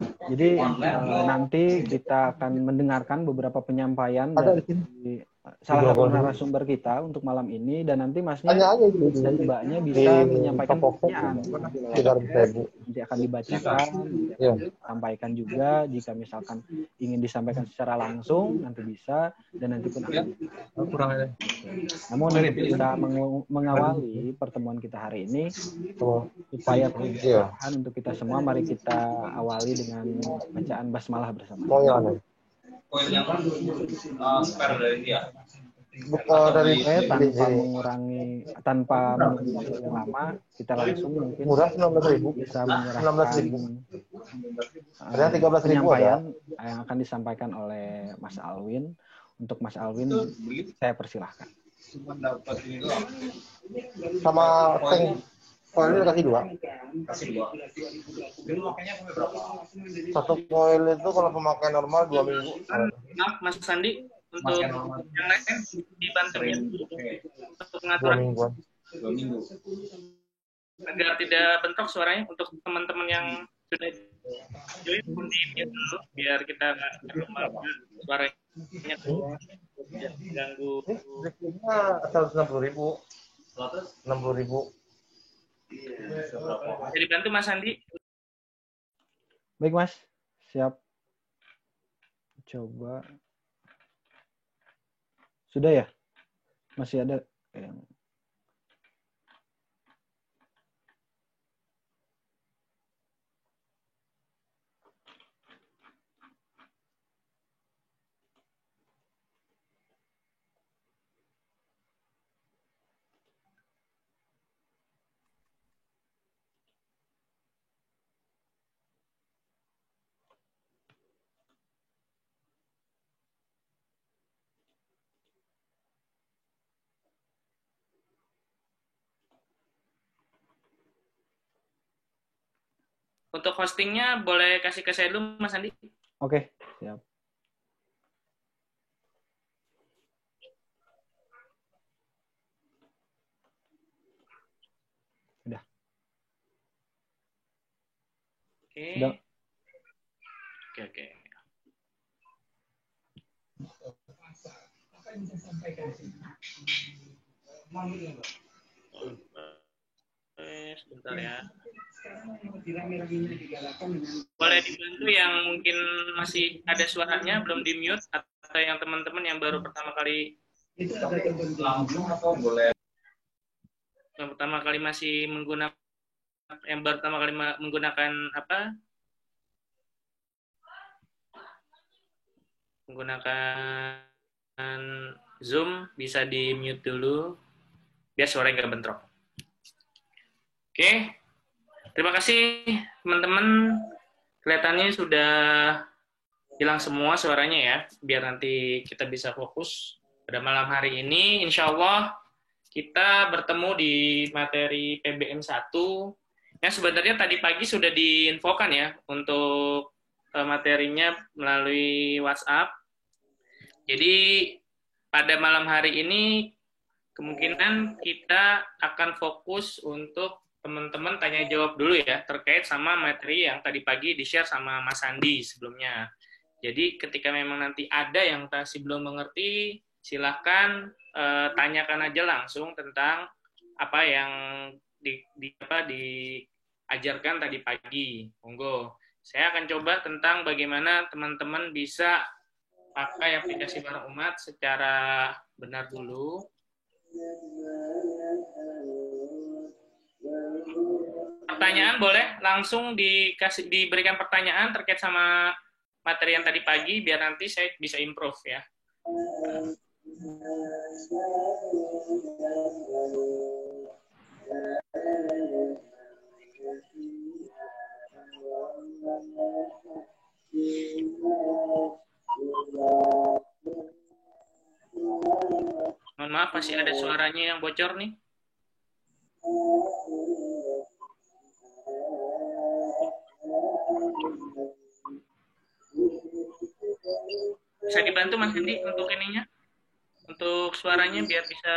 Jadi nanti kita akan mendengarkan beberapa penyampaian dari salah satu narasumber kita untuk malam ini, dan nanti Masnya dan Mbaknya bisa menyampaikan pertanyaan. Nanti akan dibacakan, nanti akan disampaikan juga. Jika misalkan ingin disampaikan secara langsung, nanti bisa, dan nanti pun akan. Namun untuk bisa mengawali pertemuan kita hari ini, supaya perlahan untuk kita semua, mari kita awali dengan bacaan basmalah bersama. Tanpa menunggu waktu yang lama, kita langsung mungkin bisa menyerahkan penyampaian yang akan disampaikan oleh Mas Alwin. Untuk Mas Alwin, saya persilahkan. Sama koil kasih 2. Satu koil itu kalau pemakaian normal 2 minggu. Maaf Mas Sandi, untuk yang lain dibantu ya untuk pengaturan 2 minggu. Agar tidak bentrok suaranya. Untuk teman-teman yang sudah join pun di dulu biar kita nggak terlalu suaranya tidak mengganggu. Listriknya 160.000. 60.000. Jadi bantu Mas Andi. Baik Mas, siap. Coba. Sudah ya? Masih ada yang... Untuk hostingnya boleh kasih ke saya dulu Mas Andi. Oke, siap. Udah. Oke. Sudah. Oke. Apa yang bisa sampaikan di sini? Sebentar ya. Boleh dibantu yang mungkin masih ada suaranya belum di mute, atau yang teman-teman yang baru pertama kali yang pertama kali masih menggunakan menggunakan Zoom, bisa di mute dulu biar suaranya nggak bentrok. Oke. Terima kasih teman-teman, kelihatannya sudah hilang semua suaranya ya, biar nanti kita bisa fokus pada malam hari ini. Insya Allah kita bertemu di materi PBM 1 yang sebenarnya tadi pagi sudah diinfokan ya untuk materinya melalui WhatsApp. Jadi pada malam hari ini kemungkinan kita akan fokus untuk teman-teman tanya jawab dulu ya terkait sama materi yang tadi pagi di-share sama Mas Andi sebelumnya. Jadi ketika memang nanti ada yang masih belum mengerti, silahkan tanyakan aja langsung tentang apa yang diajarkan tadi pagi. Monggo. Saya akan coba tentang bagaimana teman-teman bisa pakai aplikasi Bareng Umat secara benar dulu. Pertanyaan boleh langsung diberikan pertanyaan terkait sama materi yang tadi pagi biar nanti saya bisa improve ya. Mohon maaf masih ada suaranya yang bocor nih. Bisa dibantu Mas Andi untuk ininya, untuk suaranya biar bisa.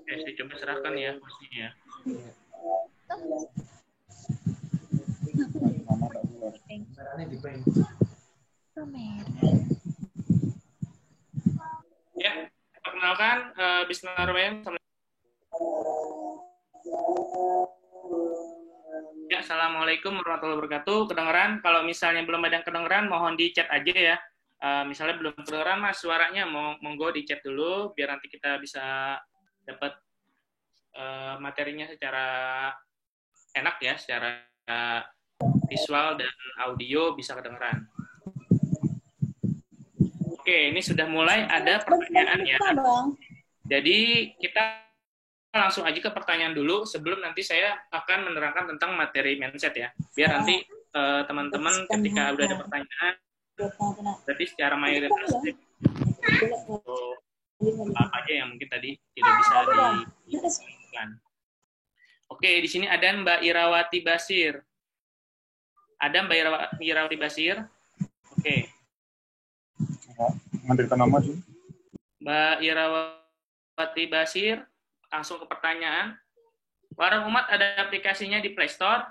Oke, saya coba serahkan ya pastinya. Ya, perkenalkan Bismillahirrahmanirrahim. Ya, assalamualaikum warahmatullahi wabarakatuh. Kedengeran? Kalau misalnya belum ada yang kedengeran, mohon di chat aja ya. Misalnya belum kedengeran mas suaranya, monggo di chat dulu biar nanti kita bisa dapat materinya secara enak ya, secara visual dan audio bisa kedengeran. Oke, ini sudah mulai ada pertanyaan ya. Jadi kita langsung aja ke pertanyaan dulu sebelum nanti saya akan menerangkan tentang materi mindset ya. Biar nanti teman-teman ketika udah ada pertanyaan, berarti secara mayoritas apa aja yang mungkin tadi tidak bisa disampaikan. Oke, di sini ada Mbak Irawati Basir. Ada Mbak Irawati Basir? Oke. Menderita nama sih. Mbak Irawati Basir, langsung ke pertanyaan. Warung Umat ada aplikasinya di Play Store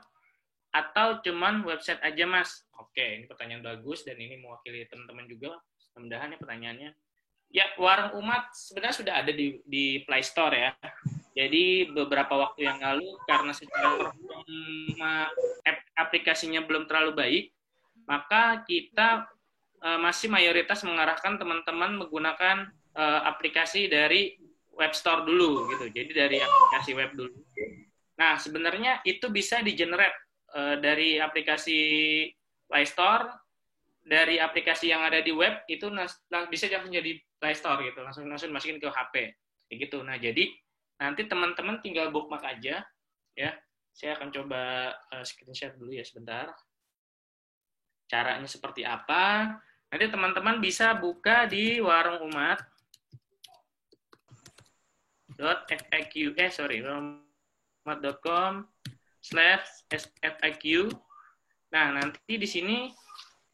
atau cuman website aja, Mas? Oke, ini pertanyaan bagus dan ini mewakili teman-teman juga. Mudah-mudahan ya pertanyaannya. Ya, Warung Umat sebenarnya sudah ada di Play Store ya. Jadi beberapa waktu yang lalu karena secara performa aplikasinya belum terlalu baik, maka kita masih mayoritas mengarahkan teman-teman menggunakan aplikasi dari web store dulu gitu. Jadi dari aplikasi web dulu. Nah, sebenarnya itu bisa di-generate dari aplikasi Play Store, dari aplikasi yang ada di web itu bisa langsung jadi Play Store gitu, langsung masukin ke HP. Kayak gitu. Nah, jadi nanti teman-teman tinggal bookmark aja ya. Saya akan coba screenshot dulu ya sebentar. Caranya seperti apa? Nanti teman-teman bisa buka di Warung Umat warungumat.com/FAQ. Nah, nanti di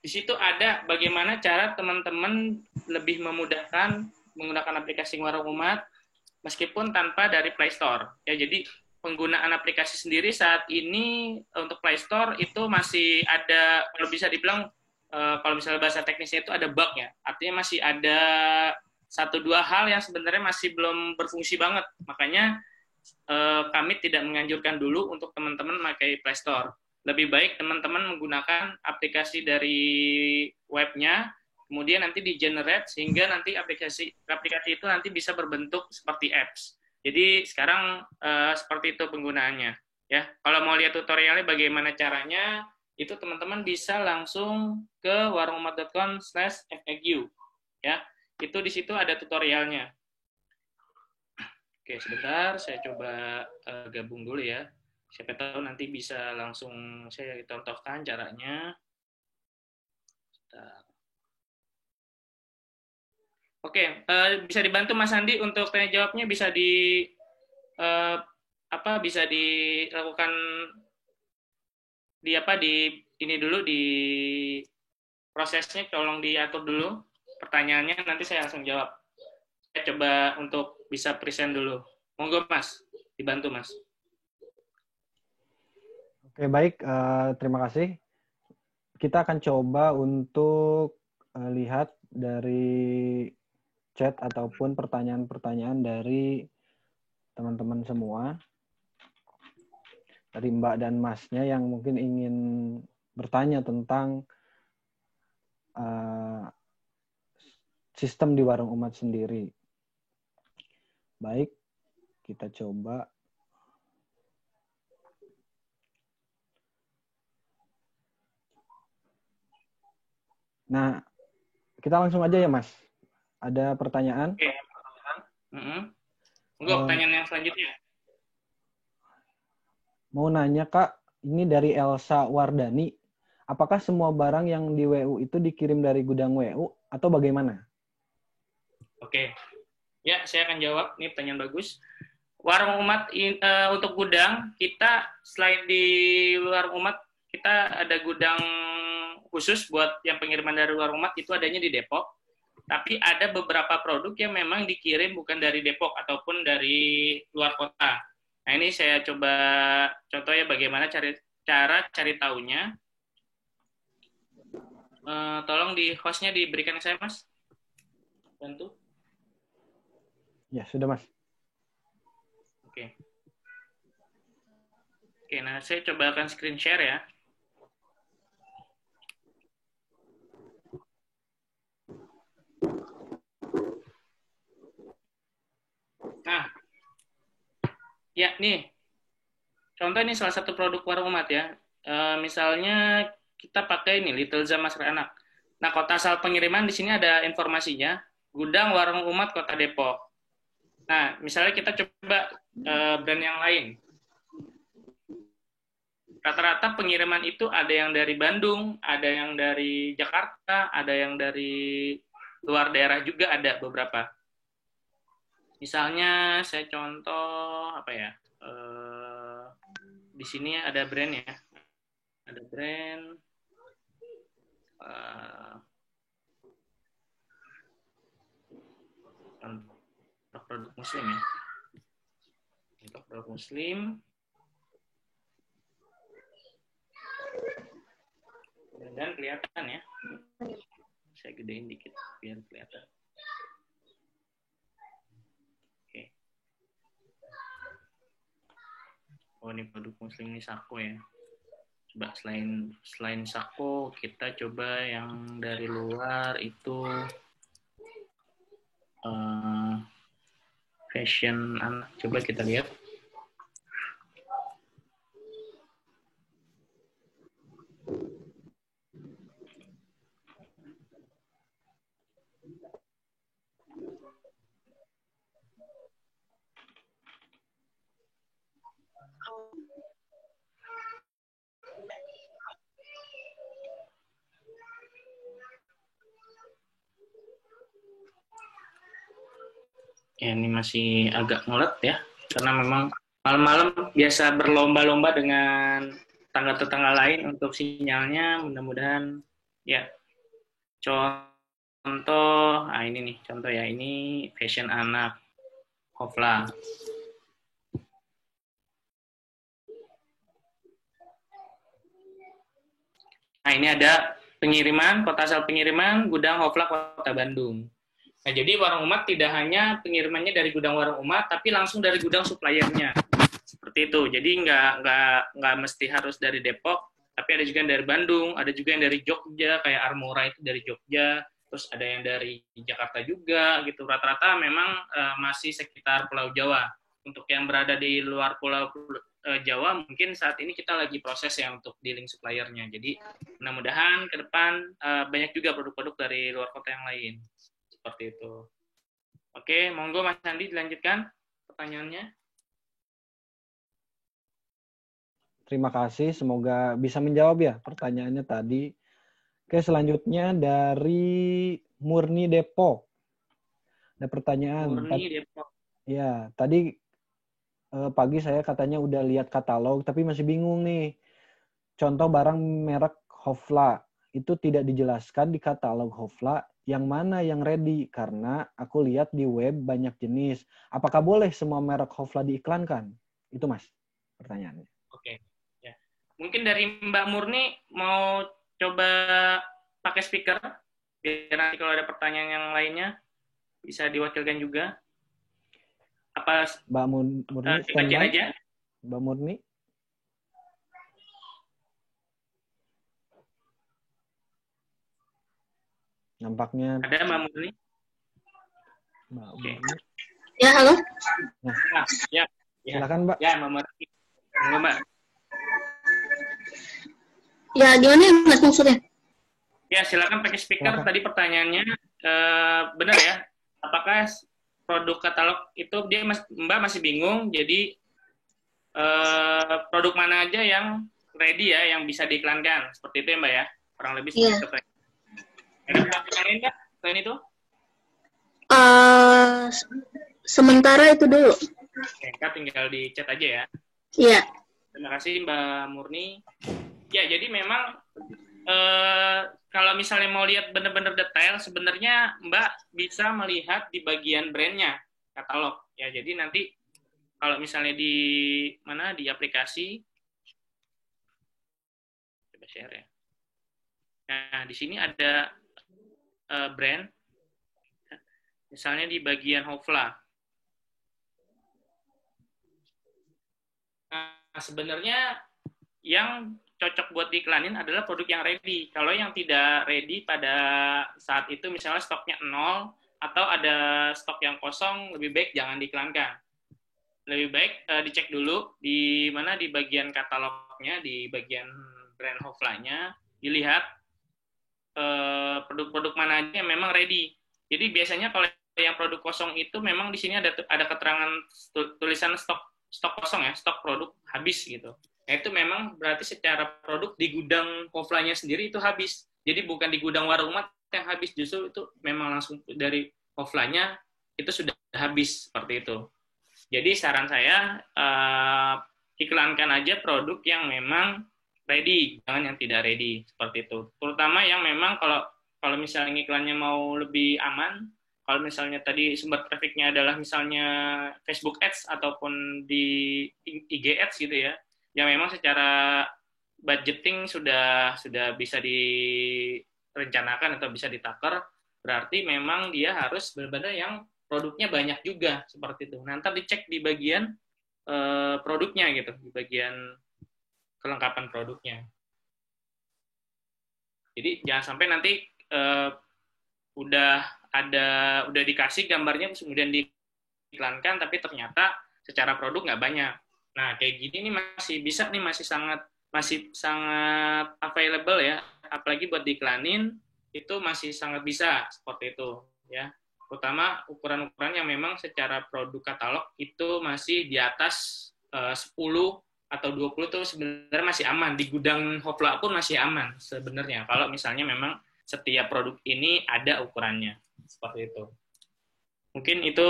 situ ada bagaimana cara teman-teman lebih memudahkan menggunakan aplikasi Warung Umat meskipun tanpa dari Play Store. Ya, jadi penggunaan aplikasi sendiri saat ini untuk Play Store itu masih ada, kalau bisa dibilang kalau misalnya bahasa teknisnya itu ada bug ya. Artinya masih ada 1-2 hal yang sebenarnya masih belum berfungsi banget. Makanya kami tidak menganjurkan dulu untuk teman-teman memakai Play Store. Lebih baik teman-teman menggunakan aplikasi dari webnya, kemudian nanti di-generate sehingga nanti aplikasi itu nanti bisa berbentuk seperti apps. Jadi sekarang seperti itu penggunaannya. Ya, kalau mau lihat tutorialnya bagaimana caranya, itu teman-teman bisa langsung ke warungumat.com/FAQ. Ya, itu di situ ada tutorialnya. Oke, sebentar saya coba gabung dulu ya. Siapa tahu nanti bisa langsung saya contohkan caranya. Bentar. Oke, bisa dibantu Mas Andi untuk tanya jawabnya bisa bisa dilakukan di ini dulu di prosesnya, tolong diatur dulu pertanyaannya, nanti saya langsung jawab. Saya coba untuk bisa present dulu. Monggo Mas, dibantu Mas. Oke, baik, terima kasih. Kita akan coba untuk lihat dari chat ataupun pertanyaan-pertanyaan dari teman-teman semua. Dari Mbak dan Masnya yang mungkin ingin bertanya tentang sistem di Warung Umat sendiri. Baik, kita coba. Nah, kita langsung aja ya Mas. Ada pertanyaan? Oke. Enggak, pertanyaan yang selanjutnya. Mau nanya Kak, ini dari Elsa Wardani. Apakah semua barang yang di WU itu dikirim dari gudang WU atau bagaimana? Oke. Ya, saya akan jawab. Ini pertanyaan bagus. Warung Umat untuk gudang, kita selain di Warung Umat, kita ada gudang khusus buat yang pengiriman dari Warung Umat, itu adanya di Depok. Tapi ada beberapa produk yang memang dikirim bukan dari Depok ataupun dari luar kota. Nah, ini saya coba contohnya bagaimana cara cari tahunya. Tolong di hostnya diberikan ke saya, Mas. Bantu. Ya, sudah, Mas. Oke. Oke, nah saya coba akan screen share ya. Nah, ya nih, contoh ini salah satu produk warung umat ya. Misalnya kita pakai ini Little Zam Masker Anak. Nah, kota asal pengiriman di sini ada informasinya, Gudang Warung Umat Kota Depok. Nah, misalnya kita coba brand yang lain. Rata-rata pengiriman itu ada yang dari Bandung, ada yang dari Jakarta, ada yang dari luar daerah juga ada beberapa. Misalnya saya contoh apa ya? Di sini ada brand ya. Ada brand untuk produk muslim ya. Untuk produk muslim. Dan kelihatan ya. Saya gedein dikit biar kelihatan. Oke. Oh, ini produk muslim ini Sako ya. Coba selain Sako, kita coba yang dari luar itu fashion anak. Coba kita lihat. Ya, ini masih agak ngelet ya, karena memang malam-malam biasa berlomba-lomba dengan tetangga-tetangga lain untuk sinyalnya. Mudah-mudahan ya. Contoh, ini nih, contoh ya, ini fashion anak, Hofla. Nah, ini ada pengiriman, kota asal pengiriman, Gudang Hofla Kota Bandung. Nah, jadi Warung Umat tidak hanya pengirimannya dari gudang Warung Umat, tapi langsung dari gudang suppliernya. Seperti itu. Jadi nggak mesti harus dari Depok, tapi ada juga yang dari Bandung, ada juga yang dari Jogja, kayak Armora itu dari Jogja, terus ada yang dari Jakarta juga, gitu. Rata-rata memang masih sekitar Pulau Jawa. Untuk yang berada di luar Pulau Jawa, mungkin saat ini kita lagi proses ya untuk dealing suppliernya. Jadi mudah-mudahan ke depan banyak juga produk-produk dari luar kota yang lain. Seperti itu. Oke, monggo Mas Andi dilanjutkan pertanyaannya. Terima kasih, semoga bisa menjawab ya pertanyaannya tadi. Oke, selanjutnya dari Murni Depok. Ada pertanyaan. Murni Depok. Ya, tadi pagi saya katanya udah lihat katalog, tapi masih bingung nih. Contoh barang merek Hofla, itu tidak dijelaskan di katalog Hofla yang mana yang ready, karena aku lihat di web banyak jenis. Apakah boleh semua merek Hofla diiklankan? Itu Mas, pertanyaannya. Oke. Ya. Mungkin dari Mbak Murni mau coba pakai speaker, biar nanti kalau ada pertanyaan yang lainnya bisa diwakilkan juga. Apa Mbak Murni standby aja? Mbak Murni? Nampaknya ada Mbak Murni. Mbak Oke. Murni. Ya, halo. Nah, ya. Silakan Mbak. Ya, Mbak Murni. Enggak, Mbak. Ya, gimana ya Mas maksudnya? Ya, silakan pakai speaker. Silakan. Tadi pertanyaannya benar ya? Apakah produk katalog itu Mbak masih bingung? Jadi produk mana aja yang ready ya, yang bisa diiklankan? Seperti itu ya Mbak ya? Kurang lebih seperti itu. Ada pertanyaan lain nggak selain itu? Sementara itu dulu. Oke, Kak tinggal di chat aja ya. Iya. Terima kasih Mbak Murni. Ya, jadi memang kalau misalnya mau lihat benar-benar detail, sebenarnya Mbak bisa melihat di bagian brandnya, katalog. Ya, jadi nanti kalau misalnya di mana di aplikasi, coba share ya. Nah, di sini ada brand, misalnya di bagian Hofla. Nah, sebenarnya yang cocok buat diiklanin adalah produk yang ready. Kalau yang tidak ready pada saat itu, misalnya stoknya 0, atau ada stok yang kosong, lebih baik jangan diiklankan. Lebih baik dicek dulu di mana di bagian katalognya, di bagian brand Hofla-nya, dilihat produk-produk mana aja yang memang ready. Jadi biasanya kalau yang produk kosong itu memang di sini ada keterangan tulisan stok kosong ya, stok produk habis gitu. Nah, itu memang berarti secara produk di gudang Hofla-nya sendiri itu habis. Jadi bukan di gudang warung mat yang habis, justru itu memang langsung dari Hofla-nya itu sudah habis seperti itu. Jadi saran saya iklankan aja produk yang memang ready, jangan yang tidak ready seperti itu. Terutama yang memang kalau misalnya iklannya mau lebih aman, kalau misalnya tadi sumber trafficnya adalah misalnya Facebook Ads ataupun di IG Ads gitu ya, yang memang secara budgeting sudah bisa direncanakan atau bisa ditakar, berarti memang dia harus benar-benar yang produknya banyak juga seperti itu. Nanti dicek di bagian produknya gitu, di bagian kelengkapan produknya. Jadi jangan sampai nanti udah dikasih gambarnya kemudian diiklankan tapi ternyata secara produk nggak banyak. Nah, kayak gini nih masih sangat available ya, apalagi buat diiklanin itu masih sangat bisa seperti itu ya. Terutama ukuran-ukuran yang memang secara produk katalog itu masih di atas 10 atau 20 itu sebenarnya masih aman. Di gudang Hofla pun masih aman sebenarnya. Kalau misalnya memang setiap produk ini ada ukurannya. Seperti itu. Mungkin itu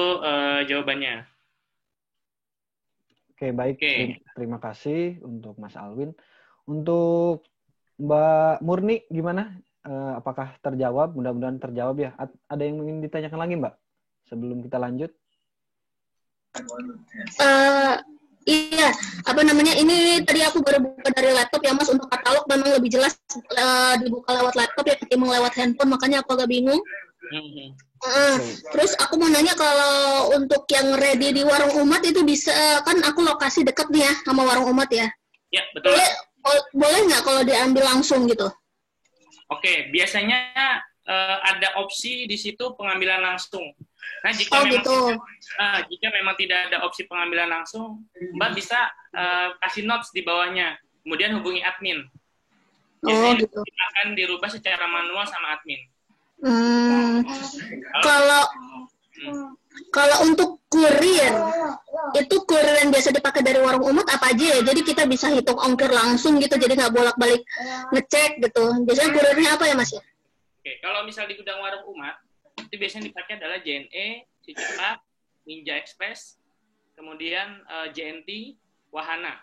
jawabannya. Oke, baik. Oke. Terima kasih untuk Mas Alwin. Untuk Mbak Murni, gimana? Apakah terjawab? Mudah-mudahan terjawab ya. Ada yang ingin ditanyakan lagi, Mbak? Sebelum kita lanjut. Iya, ini tadi aku baru buka dari laptop ya Mas, untuk katalog memang lebih jelas dibuka lewat laptop ya ketimbang lewat handphone, makanya aku agak bingung. Terus aku mau nanya, kalau untuk yang ready di warung umat itu bisa, kan aku lokasi dekat nih ya sama warung umat ya. Ya, betul. Boleh nggak kalau diambil langsung gitu? Oke, biasanya ada opsi di situ pengambilan langsung. Nah, jika memang tidak ada opsi pengambilan langsung, Mbak bisa kasih notes di bawahnya, kemudian hubungi admin. Biasanya gitu. Akan dirubah secara manual sama admin. Kalau untuk kurir, itu kurir yang biasa dipakai dari warung umat apa aja ya? Jadi kita bisa hitung ongkir langsung gitu, jadi nggak bolak-balik ngecek gitu. Biasanya kurirnya apa ya Mas ya? Oke, kalau misal di gudang warung umat, itu biasanya dipakai adalah JNE, Cepat, Ninja Express, kemudian JNT, Wahana.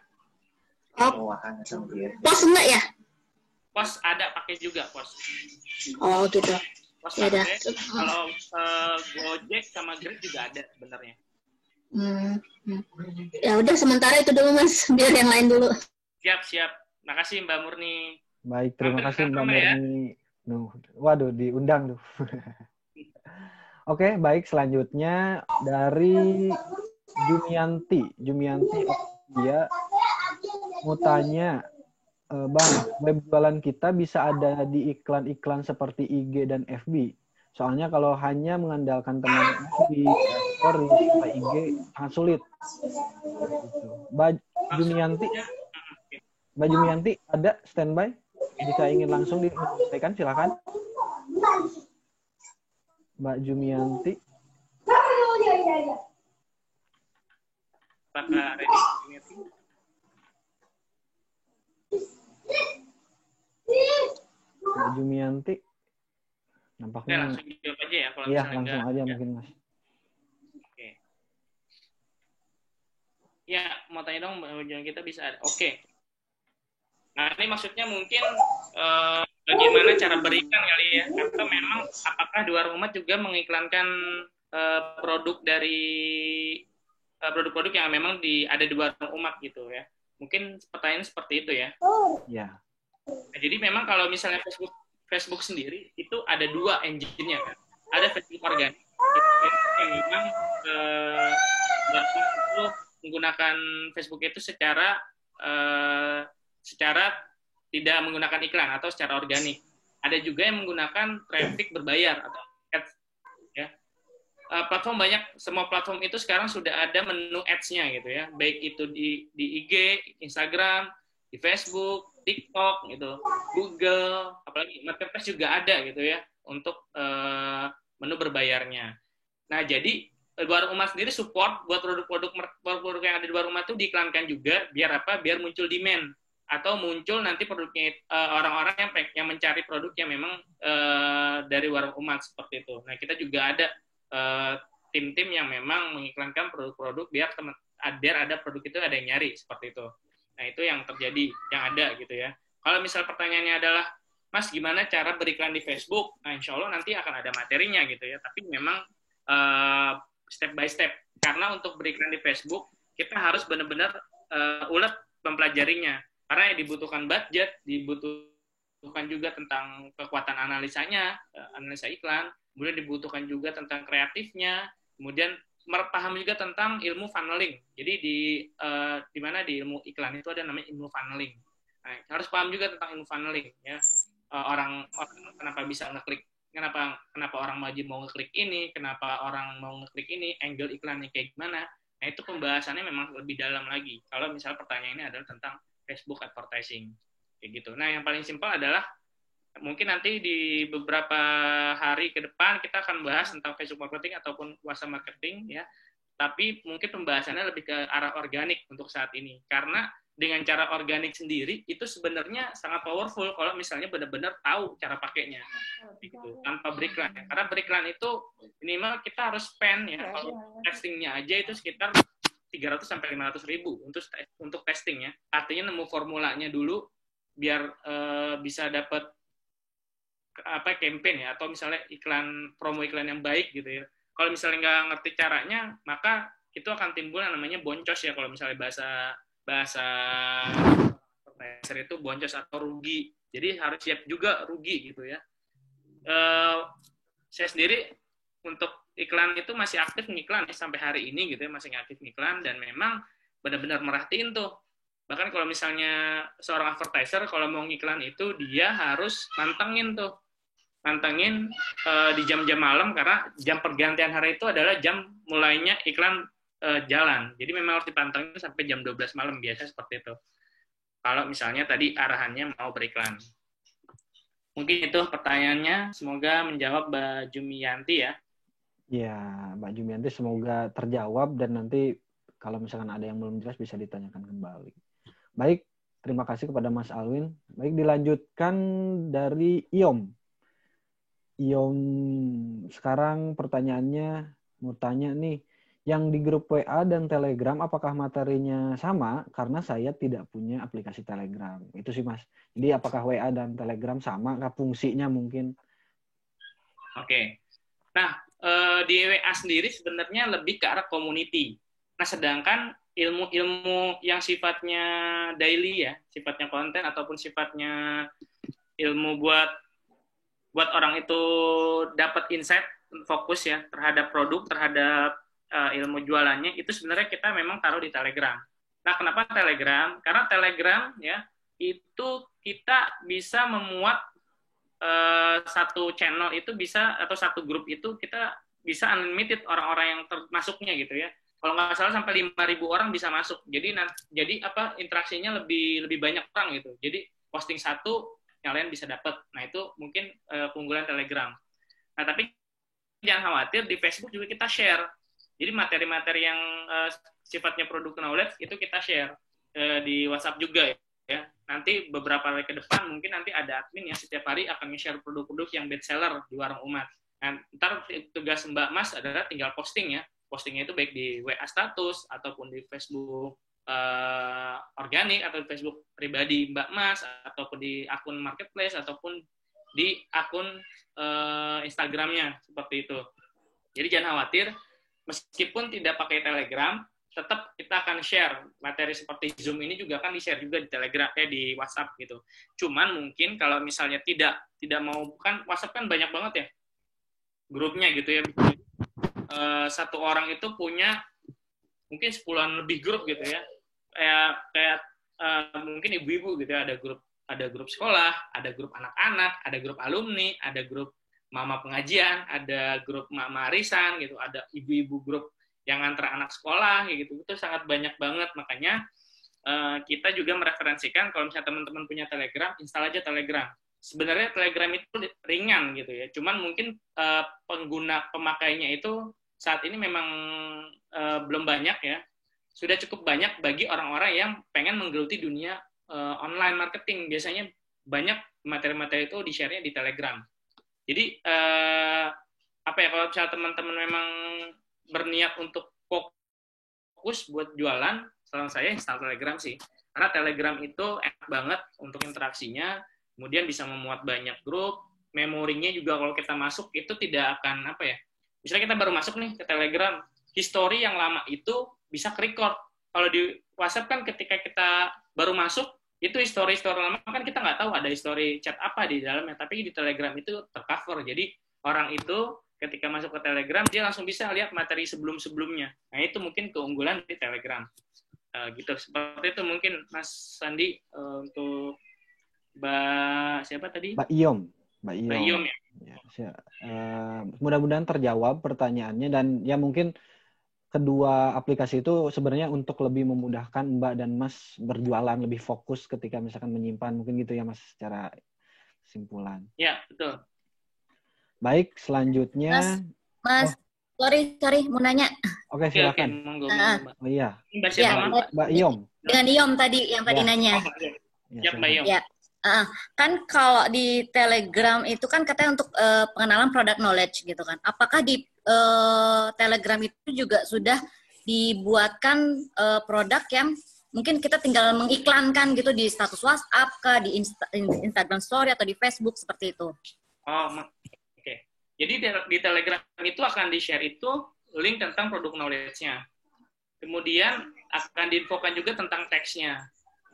Pos enggak ya? Pos ada pakai juga pos. Oh gitu. Pos ya ada. Kalau Gojek sama Grab juga ada sebenarnya. Ya udah sementara itu dulu Mas, biar yang lain dulu. Siap. Makasih Mbak Murni. Baik, terima kasih Mbak Murni. Waduh, diundang tuh. Oke, baik, selanjutnya dari Jumianti. Dia mau tanya, Bang, web jualan kita bisa ada di iklan-iklan seperti IG dan FB. Soalnya kalau hanya mengandalkan teman FB, story, IG sangat sulit. Mbak Jumianti ada standby? Jika ingin langsung disampaikan, silakan. Mbak Jumianti. Mbak Jumianti. Nampaknya. Langsung jawab aja ya. Kalau iya, langsung aja ya. Mungkin Mas. Oke. Ya, mau tanya dong, Mbak Jumianti kita bisa ada. Oke. Nah, ini maksudnya mungkin bagaimana cara berikan kali ya, atau memang apakah di warung umat juga mengiklankan produk dari produk-produk yang memang ada di warung umat gitu ya. Mungkin pertanyaan seperti itu ya. Ya. Nah, jadi memang kalau misalnya Facebook sendiri itu ada dua engine-nya kan. Ada Facebook organik yang memang itu menggunakan Facebook itu secara tidak menggunakan iklan atau secara organik. Ada juga yang menggunakan traffic berbayar atau ads ya. Platform banyak, semua platform itu sekarang sudah ada menu ads-nya gitu ya. Baik itu di IG, Instagram, di Facebook, TikTok gitu, Google, apalagi Marketplace juga ada gitu ya untuk menu berbayarnya. Nah, jadi warung umat sendiri support buat produk-produk yang ada di warung umat itu diiklankan juga biar apa? Biar muncul demand atau muncul nanti produknya orang-orang yang mencari produk yang memang dari warung umat seperti itu. Nah, kita juga ada tim-tim yang memang mengiklankan produk-produk biar ada produk itu ada yang nyari seperti itu. Nah, itu yang terjadi, yang ada gitu ya. Kalau misal pertanyaannya adalah, Mas, gimana cara beriklan di Facebook? Nah, insya Allah nanti akan ada materinya gitu ya. Tapi memang step by step. Karena untuk beriklan di Facebook, kita harus benar-benar ulet mempelajarinya. Karena yang dibutuhkan budget, dibutuhkan juga tentang kekuatan analisanya, analisa iklan, kemudian dibutuhkan juga tentang kreatifnya, kemudian paham juga tentang ilmu funneling. Jadi di mana di ilmu iklan itu ada namanya ilmu funneling. Nah, harus paham juga tentang ilmu funneling ya. Orang kenapa bisa ngeklik, kenapa orang wajib mau ngeklik ini, kenapa orang mau ngeklik ini, angle iklannya kayak gimana. Nah, itu pembahasannya memang lebih dalam lagi. Kalau misalnya pertanyaannya adalah tentang Facebook advertising kayak gitu. Nah, yang paling simpel adalah mungkin nanti di beberapa hari ke depan kita akan bahas tentang Facebook marketing ataupun WhatsApp marketing ya. Tapi mungkin pembahasannya lebih ke arah organik untuk saat ini. Karena dengan cara organik sendiri itu sebenarnya sangat powerful kalau misalnya benar-benar tahu cara pakainya. Gitu, tanpa beriklan. Ya. Karena beriklan itu minimal kita harus spend ya. Kalau testingnya aja itu sekitar 300 sampai 500 ribu untuk testing ya. Artinya nemu formulanya dulu biar bisa dapat campaign ya, atau misalnya promo iklan yang baik gitu ya. Kalau misalnya nggak ngerti caranya, maka itu akan timbul yang namanya boncos ya, kalau misalnya bahasa itu boncos atau rugi. Jadi harus siap juga rugi gitu ya. Saya sendiri untuk iklan itu masih aktif ngiklan ya, sampai hari ini gitu ya, masih aktif ngiklan dan memang benar-benar merhatiin tuh. Bahkan kalau misalnya seorang advertiser kalau mau ngiklan itu dia harus mantengin di jam-jam malam, karena jam pergantian hari itu adalah jam mulainya iklan jalan. Jadi memang harus dipantengin sampai jam 12 malam biasa seperti itu. Kalau misalnya tadi arahannya mau beriklan. Mungkin itu pertanyaannya, semoga menjawab Mbak Jumianti ya. Ya, Mbak Jumianti semoga terjawab dan nanti kalau misalkan ada yang belum jelas bisa ditanyakan kembali. Baik, terima kasih kepada Mas Alwin. Baik, dilanjutkan dari Iom. Iom, sekarang pertanyaannya mau tanya nih, yang di grup WA dan Telegram apakah materinya sama? Karena saya tidak punya aplikasi Telegram. Itu sih Mas. Jadi apakah WA dan Telegram sama? Kah fungsinya mungkin? Oke. Nah, di WA sendiri sebenarnya lebih ke arah community. Nah, sedangkan ilmu-ilmu yang sifatnya daily ya, sifatnya konten ataupun sifatnya ilmu buat orang itu dapat insight, fokus ya terhadap produk, terhadap ilmu jualannya, itu sebenarnya kita memang taruh di Telegram. Nah, kenapa Telegram? Karena Telegram ya itu kita bisa memuat satu channel itu bisa, atau satu grup itu kita bisa unlimited orang-orang yang termasuknya gitu ya. Kalau nggak salah sampai 5.000 orang bisa masuk. Jadi interaksinya lebih banyak orang gitu. Jadi posting satu yang lain bisa dapat. Nah, itu mungkin keunggulan Telegram. Nah, tapi jangan khawatir, di Facebook juga kita share. Jadi materi-materi yang sifatnya produk knowledge itu kita share di WhatsApp juga ya. Nanti beberapa hari ke depan mungkin nanti ada admin yang setiap hari akan nge-share produk-produk yang best seller di warung umat. Nah, ntar tugas Mbak Mas adalah tinggal posting ya. Postingnya itu baik di WA status ataupun di Facebook organik atau di Facebook pribadi Mbak Mas, ataupun di akun marketplace, ataupun di akun Instagramnya, seperti itu. Jadi jangan khawatir, meskipun tidak pakai Telegram, tetap kita akan share materi seperti Zoom ini juga akan di-share juga di Telegram, di WhatsApp gitu. Cuman mungkin kalau misalnya tidak mau, kan WhatsApp kan banyak banget ya grupnya gitu ya. Satu orang itu punya mungkin 10-an lebih grup gitu ya. Kayak mungkin ibu-ibu gitu ya, ada grup sekolah, ada grup anak-anak, ada grup alumni, ada grup mama pengajian, ada grup mama arisan gitu, ada ibu-ibu grup yang antar anak sekolah kayak gitu. Itu sangat banyak banget. Makanya kita juga mereferensikan kalau misalnya teman-teman punya Telegram, install aja Telegram. Sebenarnya Telegram itu ringan gitu ya. Cuman mungkin pengguna pemakainya itu saat ini memang belum banyak ya. Sudah cukup banyak bagi orang-orang yang pengen menggeluti dunia online marketing. Biasanya banyak materi-materi itu di-share-nya di Telegram. Jadi kalau misalnya teman-teman memang berniat untuk fokus buat jualan, saran saya install Telegram sih. Karena Telegram itu enak banget untuk interaksinya, kemudian bisa memuat banyak grup, memorinya juga kalau kita masuk itu tidak akan misalnya kita baru masuk nih ke Telegram, history yang lama itu bisa ke-record. Kalau di WhatsApp kan ketika kita baru masuk, itu history lama kan kita nggak tahu ada history chat apa di dalamnya, tapi di Telegram itu tercover. Jadi orang itu ketika masuk ke Telegram, dia langsung bisa lihat materi sebelum-sebelumnya. Nah, itu mungkin keunggulan di Telegram. Gitu. Seperti itu mungkin, Mas Sandi, untuk Mbak siapa tadi? Mbak Iyom. Mbak Iyom ya. Mudah-mudahan terjawab pertanyaannya, dan ya mungkin kedua aplikasi itu sebenarnya untuk lebih memudahkan Mbak dan Mas berjualan, lebih fokus ketika misalkan menyimpan. Mungkin gitu ya, Mas, secara kesimpulan. Ya, betul. Baik, selanjutnya. Mas, sorry, mau nanya. Oke, silakan. Monggo, Mbak. Oh iya. Mbak Iyom. Dengan Iyom tadi yang tadi nanya. Ya, Mbak Iyom. Ya. Kan kalau di Telegram itu kan katanya untuk pengenalan product knowledge gitu kan. Apakah di Telegram itu juga sudah dibuatkan produk yang mungkin kita tinggal mengiklankan gitu di status WhatsApp, di Instagram Story atau di Facebook seperti itu? Oke. Jadi di Telegram itu akan di-share itu link tentang produk knowledge-nya. Kemudian akan diinfokan juga tentang teksnya.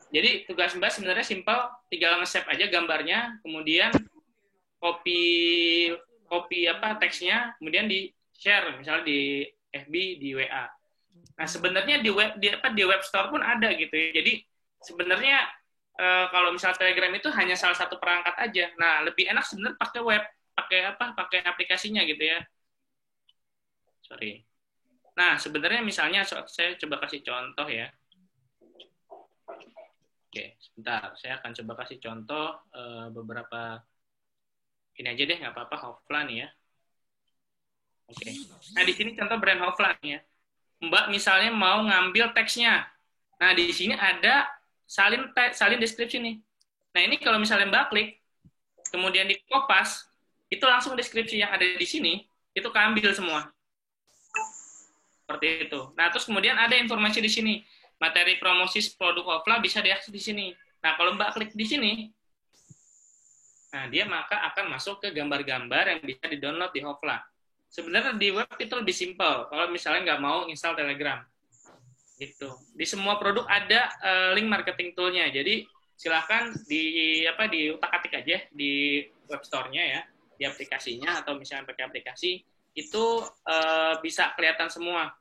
Jadi tugas Mbak sebenarnya simpel, tinggal nge-save aja gambarnya, kemudian copy teksnya, kemudian di-share misalnya di FB, di WA. Nah, sebenarnya di web store pun ada gitu ya. Jadi sebenarnya kalau misalnya Telegram itu hanya salah satu perangkat aja. Nah, lebih enak sebenarnya pakai aplikasinya gitu ya. Sorry. Nah, sebenarnya misalnya saya coba kasih contoh ya. Oke, sebentar. Saya akan coba kasih contoh beberapa. Ini aja deh, nggak apa-apa, Hofla nih ya. Oke. Nah, di sini contoh brand Hofla nih ya. Mbak misalnya mau ngambil teksnya. Nah, di sini ada salin deskripsi nih. Nah, ini kalau misalnya Mbak klik, kemudian di kopas, itu langsung deskripsi yang ada di sini, itu keambil semua. Seperti itu. Nah, terus kemudian ada informasi di sini. Materi promosi produk Hofla bisa diakses di sini. Nah, kalau Mbak klik di sini, nah dia maka akan masuk ke gambar-gambar yang bisa di-download di Hofla. Sebenarnya di web itu lebih simpel, kalau misalnya nggak mau install Telegram. Gitu. Di semua produk ada link marketing tool-nya. Jadi, silahkan diutak-atik aja di web store-nya ya, di aplikasinya, atau misalnya pakai aplikasi, itu bisa kelihatan semua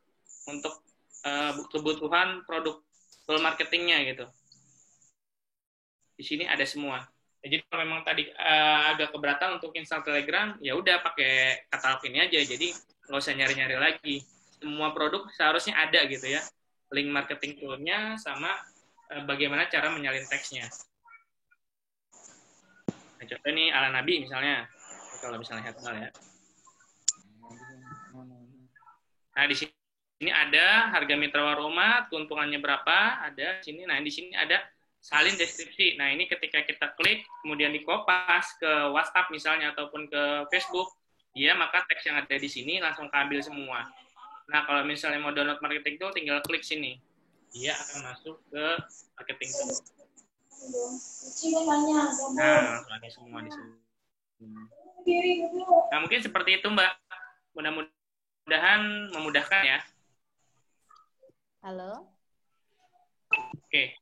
untuk kebutuhan produk tool marketingnya gitu. Di sini ada semua. Jadi kalau memang tadi agak keberatan untuk install Telegram, ya udah pakai katalog ini aja. Jadi nggak usah nyari-nyari lagi. Semua produk seharusnya ada gitu ya. Link marketing tool-nya sama bagaimana cara menyalin teksnya. Nah, contoh nih ala Nabi misalnya. Kalau misalnya herbal ya. Nah, di sini ada harga mitra waroma, keuntungannya berapa, ada di sini. Nah, di sini ada salin deskripsi. Nah, ini ketika kita klik, kemudian dikopas ke WhatsApp misalnya, ataupun ke Facebook, ya maka teks yang ada di sini langsung keambil semua. Nah, kalau misalnya mau download marketing tool, tinggal klik sini. dia akan masuk ke marketing tool. Nah, ada semua di sini. Nah, mungkin seperti itu, Mbak. Mudah-mudahan memudahkan ya. Halo. Oke.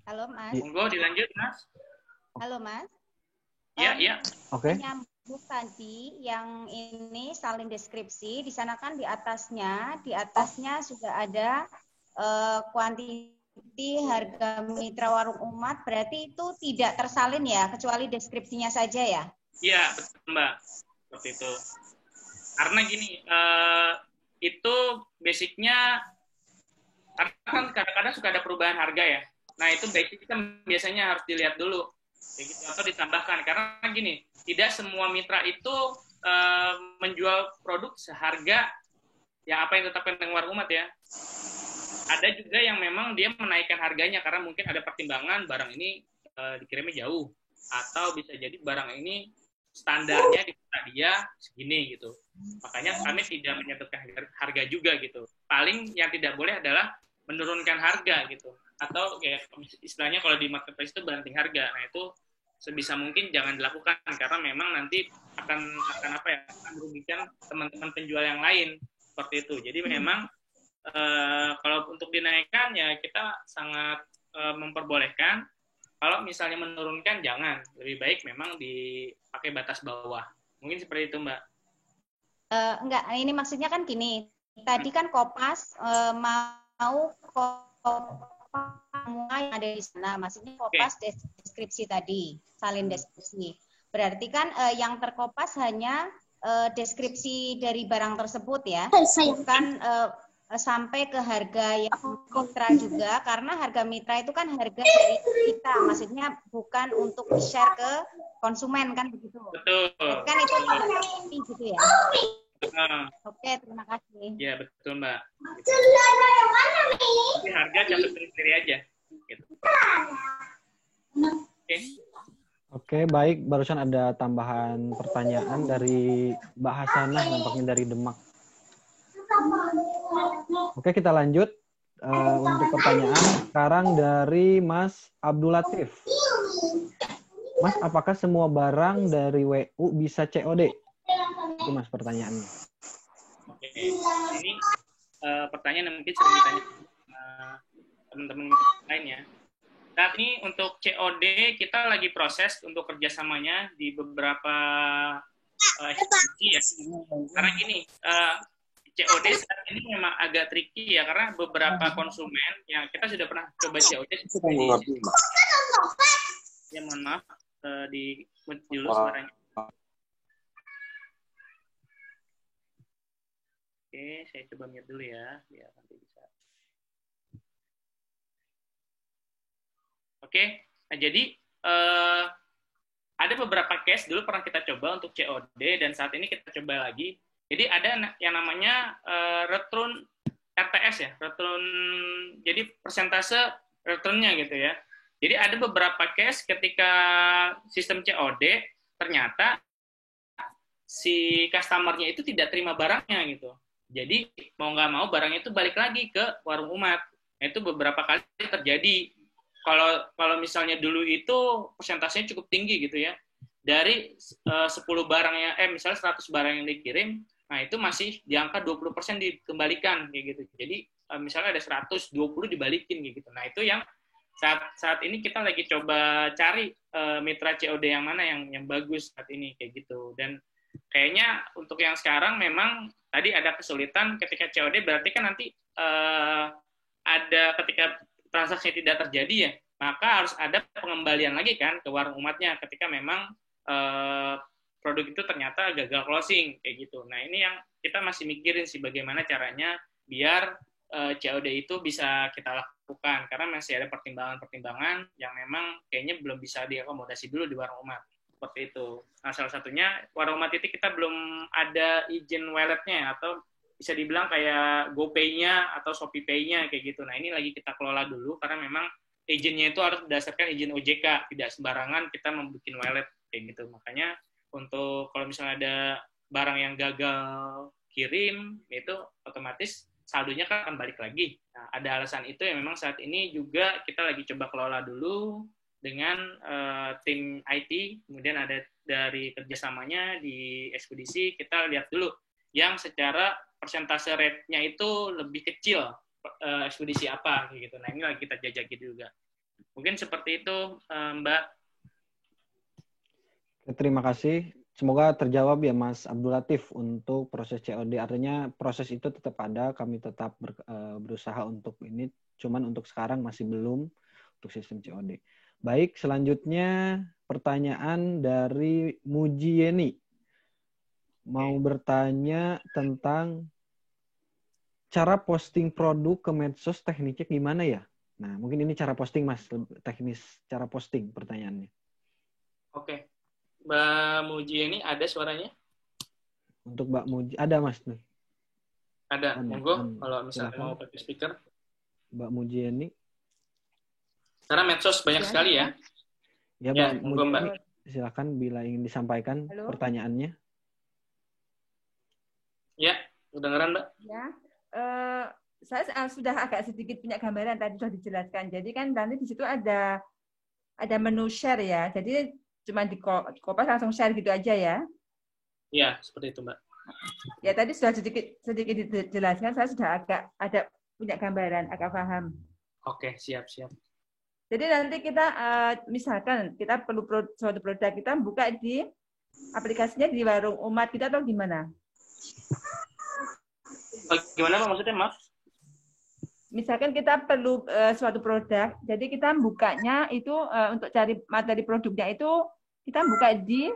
Halo, Mas. Monggo dilanjut, Mas. Halo, Mas. Iya, iya. Oke. Menyambung tadi yang ini salin deskripsi, di sana kan di atasnya sudah ada kuantiti harga mitra warung umat, berarti itu tidak tersalin ya, kecuali deskripsinya saja ya? Iya, betul Mbak. Seperti itu. Karena gini, itu basicnya, karena kan kadang-kadang suka ada perubahan harga ya. Nah, itu basicnya biasanya harus dilihat dulu. Gitu, atau ditambahkan. Karena gini, tidak semua mitra itu menjual produk seharga yang apa yang ditetapkan dengan warung umat ya. Ada juga yang memang dia menaikkan harganya karena mungkin ada pertimbangan barang ini dikirimnya jauh, atau bisa jadi barang ini standarnya di kota dia segini gitu. Makanya kami tidak menyebutkan harga juga gitu. Paling yang tidak boleh adalah menurunkan harga gitu, atau kayak istilahnya kalau di marketplace itu banting harga. Nah itu sebisa mungkin jangan dilakukan karena memang nanti akan apa ya, akan merugikan teman-teman penjual yang lain seperti itu. Jadi memang kalau untuk dinaikkan ya kita sangat memperbolehkan. Kalau misalnya menurunkan jangan, lebih baik memang dipakai batas bawah. Mungkin seperti itu Mbak. Enggak, ini maksudnya kan gini. Tadi kan Kopas mau semua yang ada di sana, maksudnya Kopas deskripsi tadi, salin deskripsi. Berarti kan yang terkopas hanya deskripsi dari barang tersebut ya, bukan sampai ke harga yang mitra juga, karena harga mitra itu kan harga dari kita, maksudnya bukan untuk di-share ke konsumen kan begitu. Betul. Kan itu gitu ya. Oke, terima kasih. Ya betul Mbak. Jadi harga catat sendiri aja. Gitu. Oke, baik. Barusan ada tambahan pertanyaan dari Mbak Hasanah, nampaknya dari Demak. Oke, kita lanjut untuk pertanyaan sekarang dari Mas Abdul Latif. Mas, apakah semua barang dari WU bisa COD? Itu Mas pertanyaannya. Oke, ini pertanyaan yang mungkin sering ditanya teman-teman lainnya. Saat ini untuk COD kita lagi proses untuk kerjasamanya di beberapa institusi ya. Karena gini, COD saat ini memang agak tricky ya, karena beberapa konsumen yang kita sudah pernah coba COD ya, mohon maaf di dulu suaranya. Oke, saya coba mute dulu ya, biar nanti bisa. Oke, nah jadi ada beberapa case dulu pernah kita coba untuk COD dan saat ini kita coba lagi. Jadi ada yang namanya return RTS ya, return, jadi persentase returnnya gitu ya. Jadi ada beberapa case ketika sistem COD ternyata si customer-nya itu tidak terima barangnya gitu. Jadi mau nggak mau barangnya itu balik lagi ke warung umat. Nah, itu beberapa kali terjadi. Kalau misalnya dulu itu persentasenya cukup tinggi gitu ya. Dari 10 barang yang misalnya 100 barang yang dikirim, nah itu masih di angka 20% dikembalikan kayak gitu. Jadi misalnya ada 100, 20 dibalikin kayak gitu. Nah, itu yang saat ini kita lagi coba cari mitra COD yang mana yang bagus saat ini kayak gitu. Dan kayaknya untuk yang sekarang memang tadi ada kesulitan ketika COD, berarti kan nanti ada ketika transaksi tidak terjadi ya, maka harus ada pengembalian lagi kan ke warung umatnya ketika memang produk itu ternyata gagal closing kayak gitu. Nah ini yang kita masih mikirin sih bagaimana caranya biar COD itu bisa kita lakukan, karena masih ada pertimbangan-pertimbangan yang memang kayaknya belum bisa diakomodasi dulu di warung umat. Seperti itu. Nah, salah satunya warung umat itu kita belum ada izin wallet-nya atau bisa dibilang kayak GoPay-nya atau ShopeePay-nya kayak gitu. Nah, ini lagi kita kelola dulu karena memang izinnya itu harus berdasarkan izin OJK, tidak sembarangan kita membuat wallet kayak gitu. Makanya untuk kalau misalnya ada barang yang gagal kirim, itu otomatis saldonya kan akan balik lagi. Nah, ada alasan itu yang memang saat ini juga kita lagi coba kelola dulu dengan tim IT, kemudian ada dari kerjasamanya di ekspedisi, kita lihat dulu yang secara persentase rate-nya itu lebih kecil, ekspedisi apa gitu. Nah, ini lagi kita jajaki juga. Mungkin seperti itu, Mbak. Terima kasih. Semoga terjawab ya Mas Abdul Latif untuk proses COD. Artinya proses itu tetap ada, kami tetap berusaha untuk ini, cuman untuk sekarang masih belum untuk sistem COD. Baik, selanjutnya pertanyaan dari Mujieni. Mau bertanya tentang cara posting produk ke medsos, tekniknya gimana ya? Nah, mungkin ini cara posting Mas, teknis cara posting pertanyaannya. Oke. Mbak Muji ini ada suaranya? Untuk Mbak Muji, ada Mas nih. Ada, monggo kalau misalnya mau pakai speaker. Mbak Muji ini. Karena medsos banyak sekali ya. Ya, Mbak Muji, Mbak. Silakan bila ingin disampaikan pertanyaannya. Ya, kedengeran Mbak? Ya, saya sudah agak sedikit punya gambaran tadi sudah dijelaskan. Jadi kan nanti di situ ada menu share ya. Jadi cuma di kopas langsung share gitu aja ya? Iya, seperti itu Mbak. Ya tadi sudah sedikit dijelaskan, saya sudah agak ada punya gambaran, agak paham. Oke, siap. Jadi nanti kita misalkan kita perlu suatu produk, kita buka di aplikasinya di warung umat kita atau di mana? Gimana Pak maksudnya, maaf? Misalkan kita perlu suatu produk, jadi kita bukanya itu untuk cari materi produknya itu kita buka di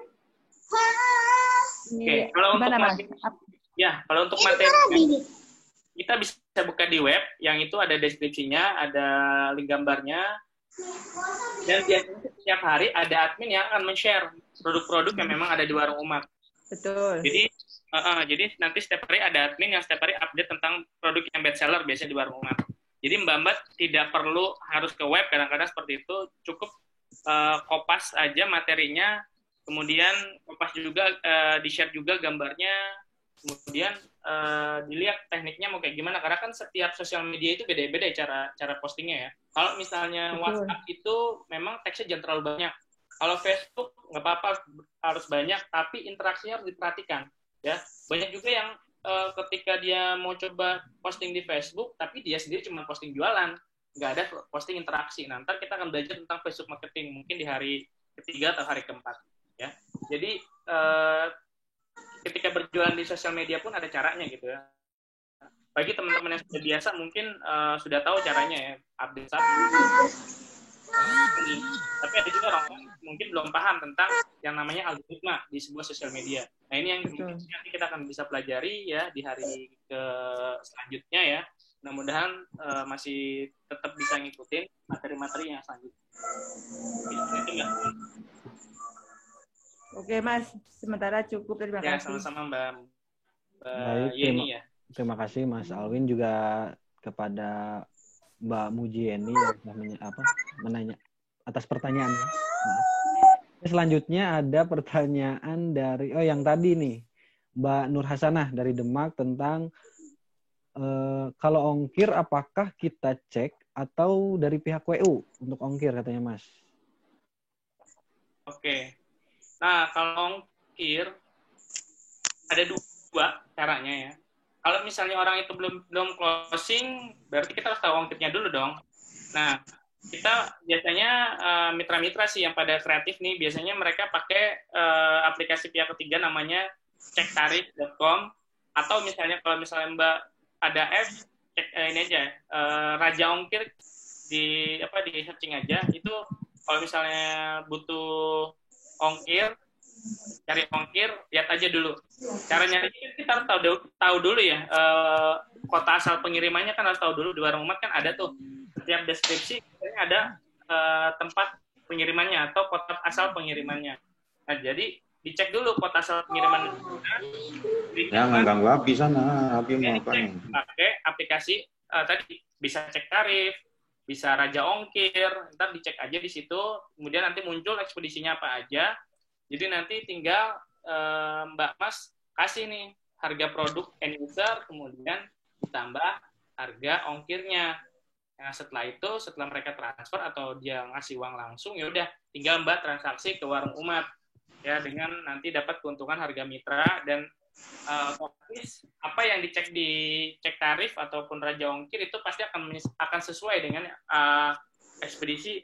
Oke, kalau untuk materi, ya, kalau untuk materi kita bisa buka di web, yang itu ada deskripsinya, ada link gambarnya, dan biasanya setiap hari ada admin yang akan men-share produk-produk yang memang ada di warung umat. Betul. Jadi nanti setiap hari ada admin yang setiap hari update tentang produk yang best seller biasanya di warung umat. Jadi Mbak tidak perlu harus ke web, kadang-kadang seperti itu, cukup kopas aja materinya, kemudian kopas juga, di-share juga gambarnya, kemudian dilihat tekniknya mau kayak gimana, karena kan setiap sosial media itu beda-beda cara postingnya ya. Kalau misalnya WhatsApp itu memang teksnya jangan terlalu banyak. Kalau Facebook nggak apa-apa harus banyak, tapi interaksinya harus diperhatikan. Ya, banyak juga yang ketika dia mau coba posting di Facebook, tapi dia sendiri cuma posting jualan, nggak ada posting interaksi. Nah, ntar kita akan belajar tentang Facebook marketing mungkin di hari ketiga atau hari keempat. Ya, jadi ketika berjualan di sosial media pun ada caranya gitu ya. Bagi teman-teman yang sudah biasa mungkin sudah tahu caranya ya, update tapi ada juga orang mungkin belum paham tentang yang namanya algoritma di sebuah sosial media. Nah ini yang nanti kita akan bisa pelajari ya di hari selanjutnya ya. Mudah-mudahan masih tetap bisa ngikutin materi-materi yang selanjutnya. Oke Mas, sementara cukup, terima kasih. Ya sama-sama Mbak Yeni ya. Terima kasih Mas Alwin, juga kepada Mbak Mujieni yang menanya atas pertanyaannya. Selanjutnya ada pertanyaan dari yang tadi nih Mbak Nur Hasanah dari Demak tentang kalau ongkir apakah kita cek atau dari pihak WU untuk ongkir katanya Mas. Oke. Nah, kalau ongkir ada dua caranya ya. Kalau misalnya orang itu belum closing, berarti kita harus tahu ongkirnya dulu dong. Nah, kita biasanya mitra-mitra sih yang pada kreatif nih, biasanya mereka pakai aplikasi pihak ketiga namanya cektarif.com, atau misalnya kalau misalnya Mbak ada apps, cek ini aja, Raja Ongkir di searching aja. Itu kalau misalnya butuh ongkir, cari ongkir, lihat aja dulu. Cara nyari kita harus tahu dulu ya, kota asal pengirimannya kan harus tahu dulu. Di warung umat kan ada tuh, setiap deskripsi ada tempat pengirimannya atau kota asal pengirimannya. Nah, jadi dicek dulu kota asal pengirimannya. Ya, nggak ganggu Abi sana. Abi mau apa nih? Pakai aplikasi tadi, bisa cek tarif, bisa Raja Ongkir, ntar dicek aja di situ, kemudian nanti muncul ekspedisinya apa aja. Jadi nanti tinggal Mbak Mas kasih nih harga produk end user, kemudian ditambah harga ongkirnya. Nah, setelah itu, setelah mereka transfer atau dia ngasih uang langsung, ya udah tinggal Mbak transaksi ke warung Umat ya, dengan nanti dapat keuntungan harga mitra, dan otomatis apa yang dicek di cek tarif ataupun raja ongkir itu pasti akan sesuai dengan ekspedisi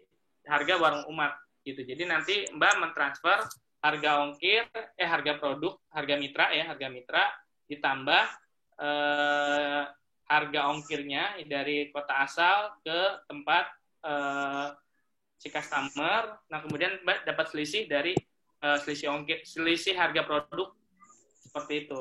harga warung Umat gitu. Jadi nanti Mbak mentransfer harga ongkir, harga produk, harga mitra ditambah harga ongkirnya dari kota asal ke tempat si customer. Nah, kemudian Mbak dapat selisih dari selisih ongkir, selisih harga produk, seperti itu.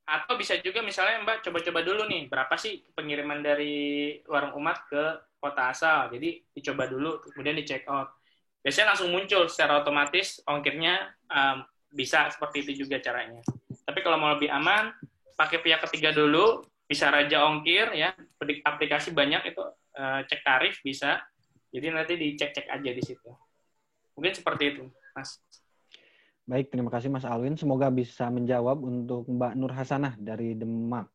Atau bisa juga misalnya Mbak coba-coba dulu nih, berapa sih pengiriman dari warung Umat ke kota asal. Jadi dicoba dulu, kemudian di check out. Biasanya langsung muncul secara otomatis ongkirnya, bisa seperti itu juga caranya. Tapi kalau mau lebih aman, pakai pihak ketiga dulu, bisa raja ongkir ya, aplikasi banyak itu, cek tarif bisa. Jadi nanti dicek-cek aja di situ. Mungkin seperti itu, Mas. Baik, terima kasih Mas Alwin. Semoga bisa menjawab untuk Mbak Nur Hasanah dari Demak.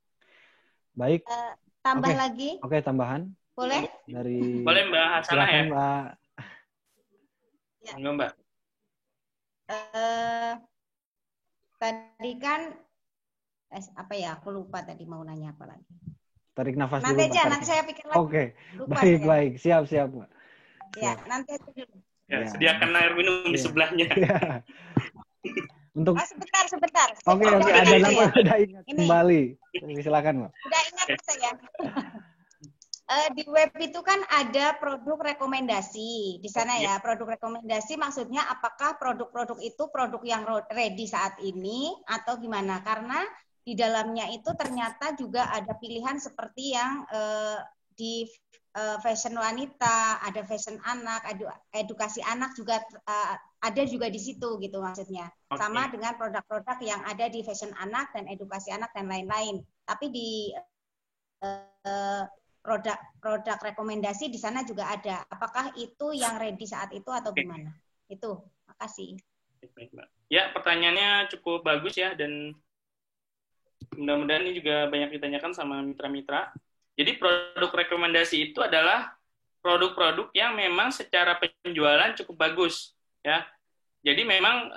Baik. Tambah lagi? Oke, tambahan. Boleh? Boleh Mbak Hasanah ya? Mbak. Ya. Enggak, Mbak. Tadi kan apa ya? Aku lupa tadi mau nanya apa lagi. Tarik nafas nanti dulu. Nanti aja, nanti saya pikir lagi. Oke. Lupa baik. Siap, Mbak. Ya, nanti aja dulu. Ya, sediakan air minum di sebelahnya. Ya. Untuk sebentar. Oke, ada nama udah ingat kembali. Silakan, Mbak. Udah ingat saya. Di web itu kan ada produk rekomendasi di sana ya. Produk rekomendasi maksudnya apakah produk-produk itu produk yang ready saat ini atau gimana? Karena di dalamnya itu ternyata juga ada pilihan seperti yang di fashion wanita, ada fashion anak, edukasi anak juga ada juga di situ gitu maksudnya. Sama dengan produk-produk yang ada di fashion anak dan edukasi anak dan lain-lain. Tapi di produk rekomendasi di sana juga ada. Apakah itu yang ready saat itu atau gimana? Itu, makasih. Ya, pertanyaannya cukup bagus ya, dan mudah-mudahan ini juga banyak ditanyakan sama mitra-mitra. Jadi produk rekomendasi itu adalah produk-produk yang memang secara penjualan cukup bagus ya. Jadi memang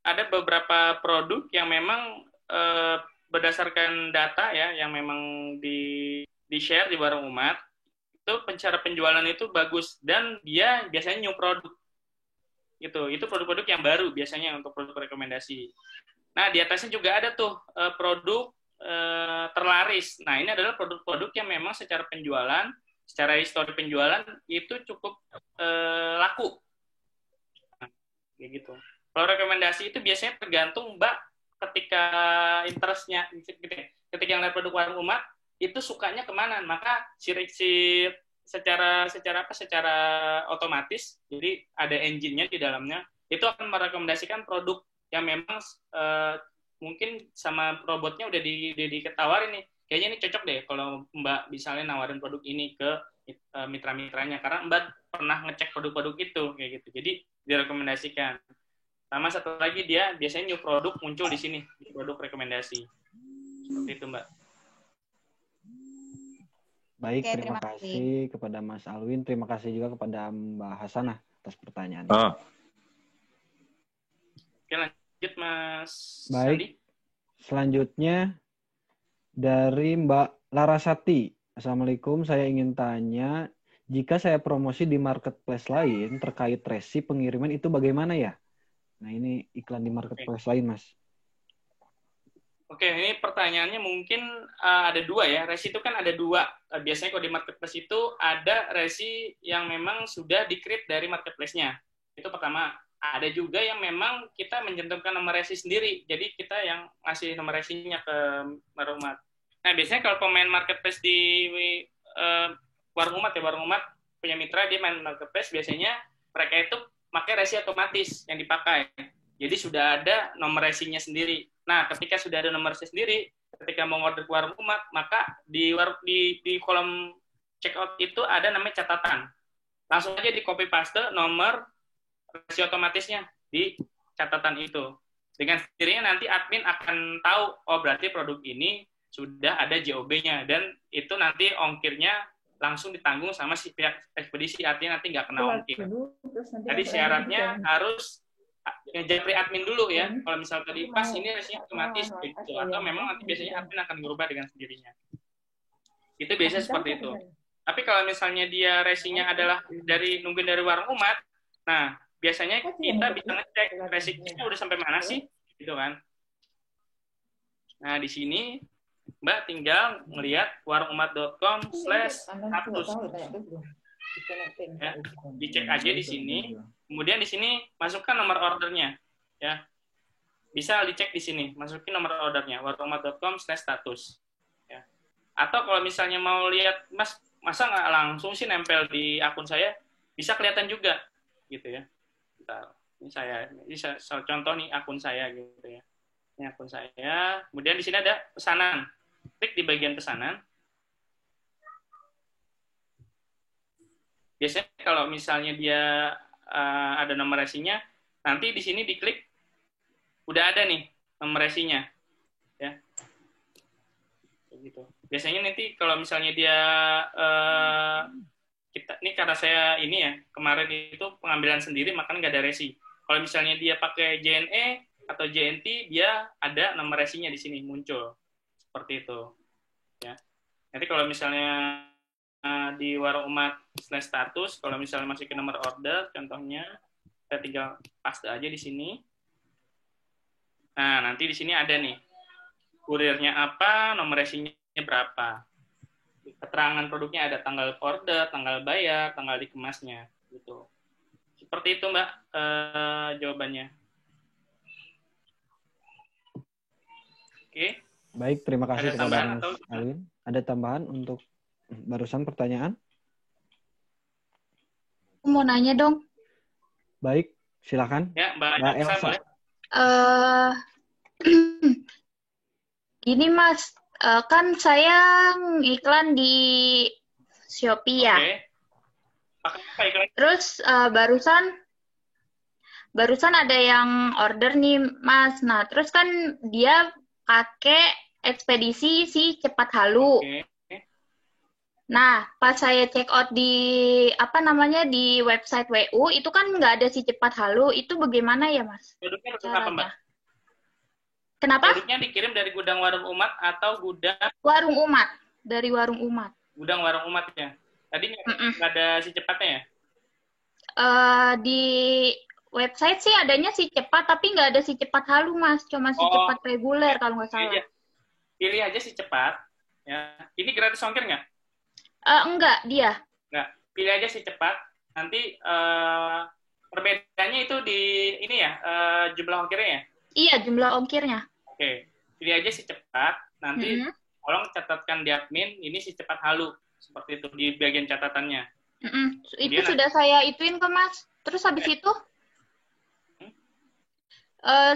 ada beberapa produk yang memang berdasarkan data ya, yang memang di-share di warung Umat, itu secara penjualan itu bagus, dan dia biasanya new produk. Itu produk-produk yang baru biasanya untuk produk rekomendasi. Nah, di atasnya juga ada tuh produk terlaris. Nah, ini adalah produk-produk yang memang secara penjualan, secara histori penjualan itu cukup laku. Nah, kayak gitu. Kalau rekomendasi itu biasanya tergantung Mbak ketika interest-nya, ketika yang lihat produk warung Umat itu sukanya kemana, maka secara otomatis, jadi ada engine-nya di dalamnya, itu akan merekomendasikan produk yang memang mungkin sama robotnya udah diketawarin nih, kayaknya ini cocok deh kalau Mbak misalnya nawarin produk ini ke mitra-mitranya, karena Mbak pernah ngecek produk-produk itu, kayak gitu. Jadi direkomendasikan. Sama satu lagi, dia biasanya new produk muncul di sini, di produk rekomendasi. Seperti itu, Mbak. Baik, terima kasih kepada Mas Alwin. Terima kasih juga kepada Mbak Hasanah atas pertanyaannya. Oke, lanjut Mas Baik. Sandi. Selanjutnya dari Mbak Larasati. Assalamualaikum, saya ingin tanya, jika saya promosi di marketplace lain terkait resi pengiriman itu bagaimana ya? Nah, ini iklan di marketplace lain, Mas. Oke, ini pertanyaannya mungkin ada dua ya. Resi itu kan ada dua. Biasanya kalau di marketplace itu ada resi yang memang sudah di-create dari marketplace-nya. Itu pertama. Ada juga yang memang kita mencantumkan nomor resi sendiri. Jadi kita yang ngasih nomor resinya ke warung Umat. Nah, biasanya kalau pemain marketplace di warung Umat ya, warung Umat punya mitra, dia main marketplace, biasanya mereka itu pakai resi otomatis yang dipakai. Jadi sudah ada nomor resinya sendiri. Nah, ketika sudah ada nomor resi sendiri, ketika mau order ke warung Umat, maka di kolom checkout itu ada namanya catatan. Langsung aja di copy paste nomor resi otomatisnya di catatan itu. Dengan sendirinya nanti admin akan tahu, oh berarti produk ini sudah ada JOB-nya, dan itu nanti ongkirnya langsung ditanggung sama si pihak ekspedisi, artinya nanti nggak kena ongkir. Jadi syaratnya harus japri admin dulu ya. Kalau misal tadi pas ini resinya otomatis gitu, atau memang nanti biasanya admin akan berubah dengan sendirinya. Itu biasanya seperti itu. Tapi kalau misalnya dia resinya adalah nungguin dari warung umat, nah biasanya kita bisa ngecek resinya udah sampai mana sih, gitu kan. Nah di sini Mbak tinggal ngelihat warongumat.com/status. Ya, dicek aja di sini. Kemudian di sini masukkan nomor ordernya, ya. Bisa dicek di sini, masukin nomor ordernya warongumat.com/status. Ya. Atau kalau misalnya mau lihat, Mas, masa nggak langsung sih nempel di akun saya, bisa kelihatan juga, gitu ya. Bentar. Ini saya contoh nih akun saya, gitu ya. Ini akun saya. Kemudian di sini ada pesanan. Klik di bagian pesanan. Biasanya kalau misalnya dia ada nomor resinya, nanti di sini diklik, udah ada nih nomor resinya, ya. Gitu. Biasanya nanti kalau misalnya dia ini karena saya ini ya kemarin itu pengambilan sendiri, makanya nggak ada resi. Kalau misalnya dia pakai JNE atau JNT, dia ada nomor resinya di sini muncul seperti itu, ya. Nanti kalau misalnya di warung umat/status, kalau misalnya masukin nomor order, contohnya kita tinggal paste aja di sini. Nah, nanti di sini ada nih kurirnya apa, nomor resinya berapa, keterangan produknya ada, tanggal order, tanggal bayar, tanggal dikemasnya, gitu. Seperti itu Mbak jawabannya. Oke. Baik, terima kasih kepada Mas Alwin. Ada tambahan untuk barusan pertanyaan? Aku mau nanya dong. Baik, silakan. Ya, Mbak Elsa boleh. Gini Mas, kan saya iklan di Shopee ya. Okay. Terus barusan ada yang order nih Mas. Nah, terus kan dia pakai ekspedisi si Cepat Halu. Okay. Nah, pas saya check out di di website WU itu kan nggak ada si Cepat Halu. Itu bagaimana ya Mas? Produknya apa Mbak? Kenapa? Produknya dikirim dari gudang warung umat atau gudang? Warung umat. Dari warung umat. Gudang warung umat ya. Tadi nggak ada si Cepatnya ya? Di website sih adanya si Cepat, tapi nggak ada si Cepat Halu Mas. Cuma si Cepat reguler kalau nggak salah. Pilih aja si Cepat. Ya. Ini gratis ongkir nggak? Enggak, dia. Enggak. Pilih aja si Cepat. Nanti perbedaannya itu di ini ya, jumlah ongkirnya ya? Iya, jumlah ongkirnya. Oke. Pilih aja si Cepat. Nanti tolong catatkan di admin, ini si Cepat Halu. Seperti itu, di bagian catatannya. Itu sudah saya ituin ke Mas. Terus habis itu,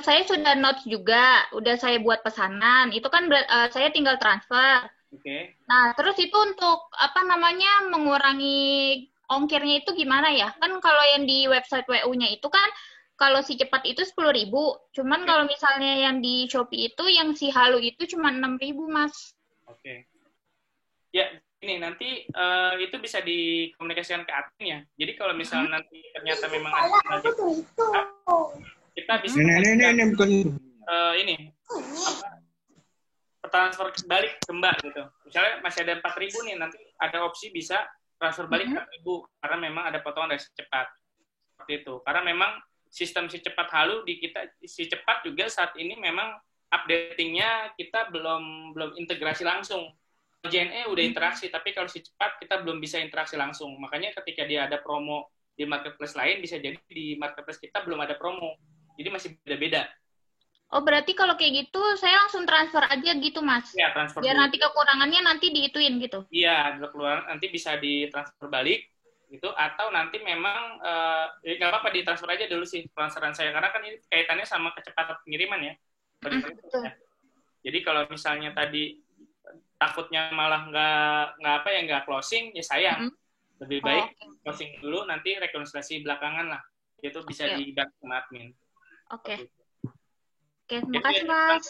saya sudah notes juga. Udah saya buat pesanan. Itu kan saya tinggal transfer. Oke. Nah, terus itu untuk mengurangi ongkirnya itu gimana ya? Kan kalau yang di website WU-nya itu kan kalau si Cepat itu 10.000. Cuman kalau misalnya yang di Shopee itu yang si Halu itu cuma 6.000, Mas. Oke. Ya, ini nanti itu bisa dikomunikasikan ke admin ya. Jadi kalau misalnya nanti ternyata memang ada kita bisa transfer balik ke Mbak gitu. Misalnya masih ada 4.000 nih, nanti ada opsi bisa transfer balik 4.000 karena memang ada potongan dari si Cepat. Seperti itu. Karena memang sistem si Cepat Halu di kita, si Cepat juga saat ini memang updating-nya kita belum integrasi langsung. JNE udah interaksi, tapi kalau si Cepat kita belum bisa interaksi langsung. Makanya ketika dia ada promo di marketplace lain, bisa jadi di marketplace kita belum ada promo. Jadi masih beda-beda. Oh, berarti kalau kayak gitu, saya langsung transfer aja gitu, Mas? Iya, transfer biar dulu. Nanti kekurangannya nanti diituin gitu? Iya, keluar nanti bisa ditransfer balik, gitu. Atau nanti memang, nggak apa-apa, ditransfer aja dulu sih transferan saya. Karena kan ini kaitannya sama kecepatan pengiriman ya. Betul. Jadi kalau misalnya tadi takutnya malah nggak closing, ya sayang. Lebih baik closing dulu, nanti rekonsiliasi belakangan lah. Itu bisa dibantu sama admin. Oke. Oke, terima kasih Mas.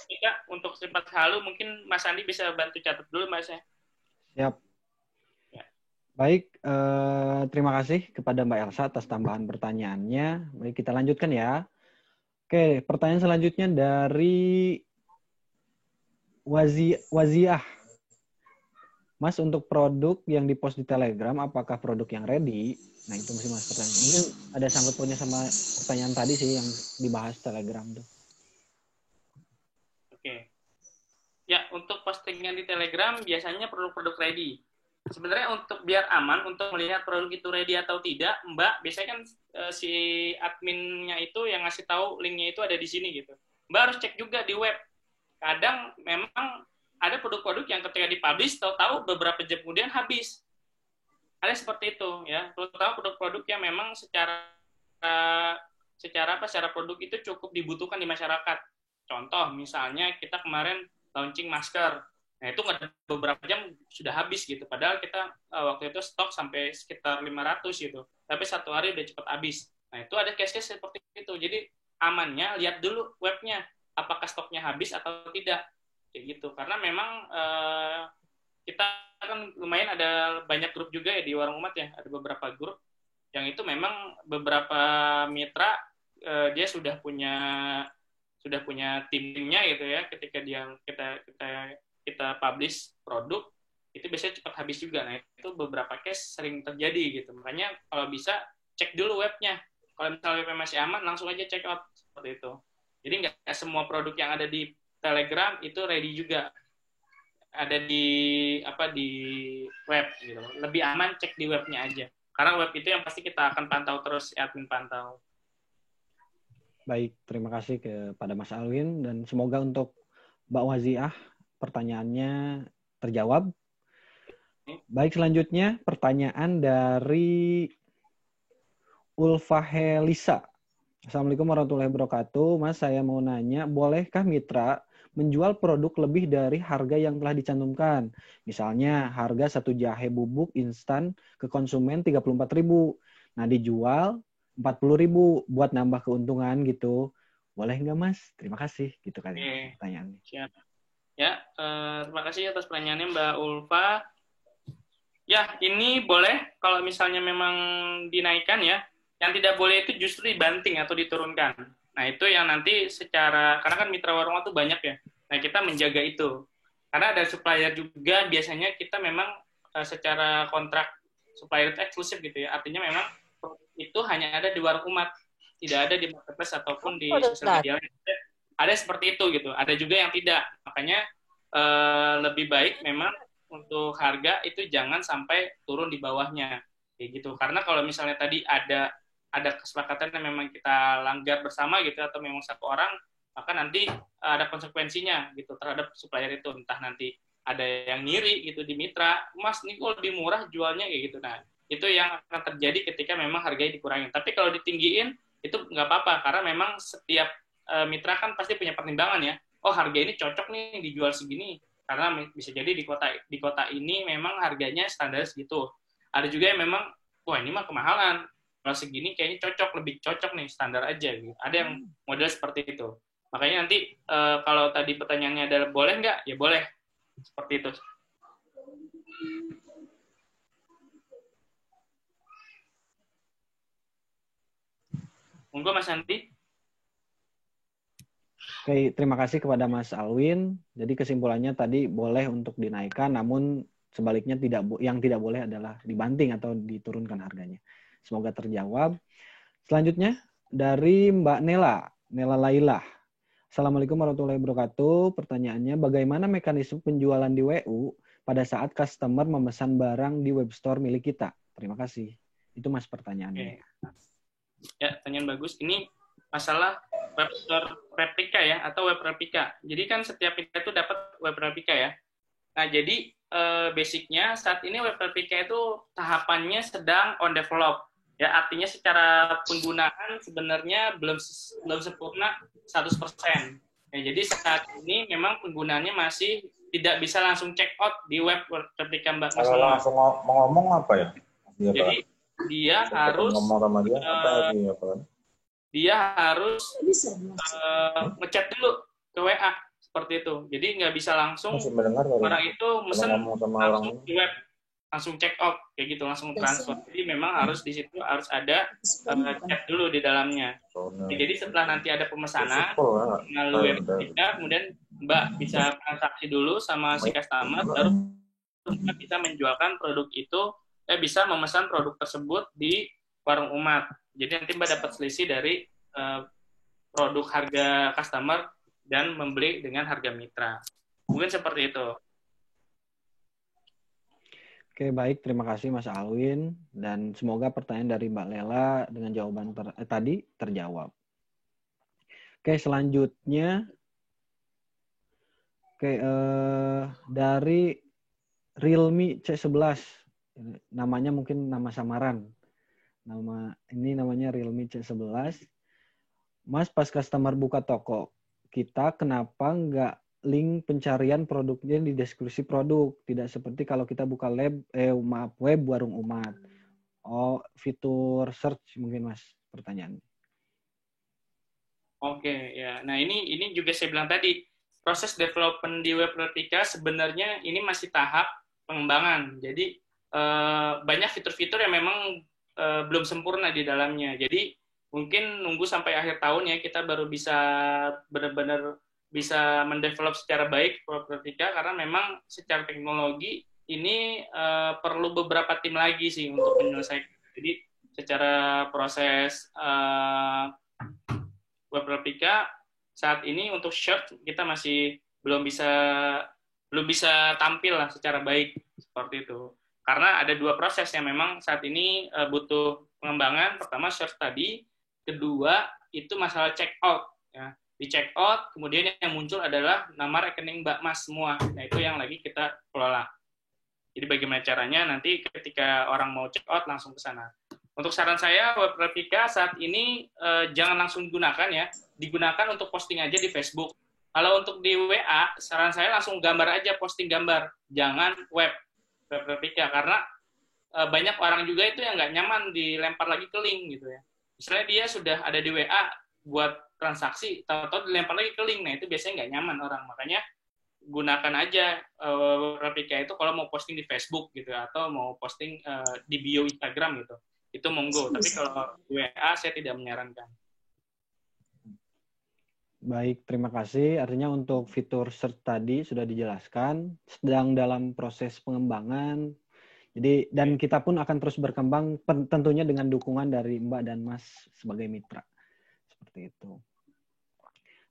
Untuk sifat halu mungkin Mas Andi bisa bantu catat dulu Mas ya. Siap. Baik, terima kasih kepada Mbak Elsa atas tambahan pertanyaannya. Baik, kita lanjutkan ya. Oke, pertanyaan selanjutnya dari Waziah. Mas, untuk produk yang dipost di Telegram, apakah produk yang ready? Nah, itu mesti Mas pertanyaan. Mungkin ada sangkut pautnya sama pertanyaan tadi sih yang dibahas Telegram tuh. Oke. Ya, untuk postingan di Telegram biasanya produk-produk ready. Sebenarnya untuk biar aman, untuk melihat produk itu ready atau tidak, Mbak, biasanya kan si adminnya itu yang ngasih tahu linknya itu ada di sini gitu. Mbak harus cek juga di web. Kadang memang ada produk-produk yang ketika dipublish, tahu-tahu beberapa jam kemudian habis. Ada seperti itu, ya. Terutama produk-produk yang memang secara produk itu cukup dibutuhkan di masyarakat. Contoh, misalnya kita kemarin launching masker. Nah, itu beberapa jam sudah habis gitu. Padahal kita waktu itu stok sampai sekitar 500 gitu. Tapi satu hari udah cepat habis. Nah, itu ada case-case seperti itu. Jadi, amannya lihat dulu webnya. Apakah stoknya habis atau tidak. Kayak gitu. Karena memang kita kan lumayan ada banyak grup juga ya di Warung Umat ya. Ada beberapa grup. Yang itu memang beberapa mitra dia sudah punya timnya gitu ya. Ketika kita publish produk, itu biasanya cepat habis juga. Nah, itu beberapa case sering terjadi gitu. Makanya kalau bisa, cek dulu webnya. Kalau misalnya webnya masih aman, langsung aja check out. Seperti itu. Jadi nggak semua produk yang ada di Telegram itu ready juga. Ada di web gitu. Lebih aman cek di webnya aja. Karena web itu yang pasti kita akan pantau terus, admin pantau. Baik, terima kasih kepada Mas Alwin. Dan semoga untuk Mbak Waziah pertanyaannya terjawab. Baik, selanjutnya pertanyaan dari Ulfa Helisa. Assalamualaikum warahmatullahi wabarakatuh. Mas, saya mau nanya, bolehkah mitra menjual produk lebih dari harga yang telah dicantumkan? Misalnya, harga 1 jahe bubuk instan ke konsumen 34.000. Nah, dijual 40.000 buat nambah keuntungan gitu. Boleh nggak, Mas? Terima kasih. Gitu kan ya pertanyaannya. Siap. Ya, terima kasih atas pertanyaannya Mbak Ulfa. Ya, ini boleh kalau misalnya memang dinaikkan ya. Yang tidak boleh itu justru dibanting atau diturunkan. Nah, itu yang nanti karena kan mitra warung itu banyak ya. Nah, kita menjaga itu. Karena ada supplier juga, biasanya kita memang secara kontrak supplier itu eksklusif gitu ya. Artinya memang itu hanya ada di Warung Umat. Tidak ada di marketplace ataupun di sosial media lain. Ada seperti itu gitu. Ada juga yang tidak. Makanya lebih baik memang untuk harga itu jangan sampai turun di bawahnya. Kayak gitu. Karena kalau misalnya tadi ada kesepakatan yang memang kita langgar bersama gitu atau memang satu orang, maka nanti ada konsekuensinya gitu terhadap supplier itu. Entah nanti ada yang ngiri gitu di mitra, Mas ini kok lebih murah jualnya kayak gitu. Nah, itu yang akan terjadi ketika memang harganya dikurangin. Tapi kalau ditinggiin itu nggak apa-apa karena memang setiap mitra kan pasti punya pertimbangan ya. Oh, harga ini cocok nih dijual segini karena bisa jadi di kota ini memang harganya standar segitu. Ada juga yang memang wah ini mah kemahalan. Kalau segini kayaknya lebih cocok nih standar aja gitu. Ada yang model seperti itu. Makanya nanti kalau tadi pertanyaannya adalah boleh nggak? Ya boleh. Seperti itu. Monggo Mas Andi. Oke, terima kasih kepada Mas Alwin. Jadi kesimpulannya tadi boleh untuk dinaikkan, namun sebaliknya yang tidak boleh adalah dibanting atau diturunkan harganya. Semoga terjawab. Selanjutnya dari Mbak Nela Lailah. Assalamualaikum warahmatullahi wabarakatuh. Pertanyaannya, bagaimana mekanisme penjualan di WU pada saat customer memesan barang di webstore milik kita? Terima kasih. Itu Mas pertanyaannya. Ya, pertanyaan bagus. Ini masalah webstore replika ya, atau web replika. Jadi kan setiap kita itu dapat web replika ya. Nah, jadi basicnya saat ini web replika itu tahapannya sedang on develop. Ya, artinya secara penggunaan sebenarnya belum sempurna 100%. Ya, jadi saat ini memang penggunaannya masih tidak bisa langsung check out di web replika Mbak. Kalau langsung ngomong apa ya? Jadi dia harus dia harus ngechat dulu ke WA seperti itu. Jadi nggak bisa langsung orang itu mesen langsung di web, langsung check out kayak gitu, langsung transfer. Jadi memang harus di situ harus ada chat dulu di dalamnya. Jadi setelah nanti ada pemesanan melalui website, kemudian Mbak bisa transaksi dulu sama si customer, baru Mbak bisa menjualkan produk itu, bisa memesan produk tersebut di warung umat. Jadi nanti Mbak dapat selisih dari produk harga customer dan membeli dengan harga mitra. Mungkin seperti itu. Oke, baik. Terima kasih Mas Alwin. Dan semoga pertanyaan dari Mbak Lela dengan jawaban tadi terjawab. Oke, selanjutnya. Oke, dari Realme C11. Namanya mungkin nama samaran. Namanya Realme C11. Mas, pas customer buka toko kita, kenapa nggak link pencarian produknya di deskripsi produk? Tidak seperti kalau kita buka web warung umat. Oh, fitur search mungkin Mas pertanyaannya. Oke, ya. Nah, ini juga saya bilang tadi, proses development di Webvertica sebenarnya ini masih tahap pengembangan. Jadi banyak fitur-fitur yang memang belum sempurna di dalamnya. Jadi mungkin nunggu sampai akhir tahun ya kita baru bisa benar-benar bisa mendevelop secara baik Webvertica, karena memang secara teknologi ini perlu beberapa tim lagi sih untuk menyelesaikan. Jadi secara proses Webvertica saat ini untuk search kita masih belum bisa tampil lah secara baik seperti itu. Karena ada dua proses yang memang saat ini butuh pengembangan. Pertama search tadi, kedua itu masalah check out ya. Di check out kemudian yang muncul adalah nama rekening Mbak Mas semua. Nah, itu yang lagi kita kelola. Jadi bagaimana caranya nanti ketika orang mau check out langsung ke sana. Untuk saran saya Webvertica saat ini jangan langsung digunakan ya. Digunakan untuk posting aja di Facebook. Kalau untuk di WA, saran saya langsung gambar aja, posting gambar. Jangan Webvertica, karena banyak orang juga itu yang nggak nyaman dilempar lagi ke link gitu ya. Misalnya dia sudah ada di WA buat transaksi, tahu-tahu dilempar lagi ke link, nah itu biasanya nggak nyaman orang. Makanya gunakan aja Webvertica itu kalau mau posting di Facebook gitu, atau mau posting di bio Instagram gitu. Itu monggo, tapi kalau WA saya tidak menyarankan. Baik, terima kasih. Artinya untuk fitur search tadi sudah dijelaskan, sedang dalam proses pengembangan. Jadi dan kita pun akan terus berkembang tentunya dengan dukungan dari Mbak dan Mas sebagai mitra. Seperti itu.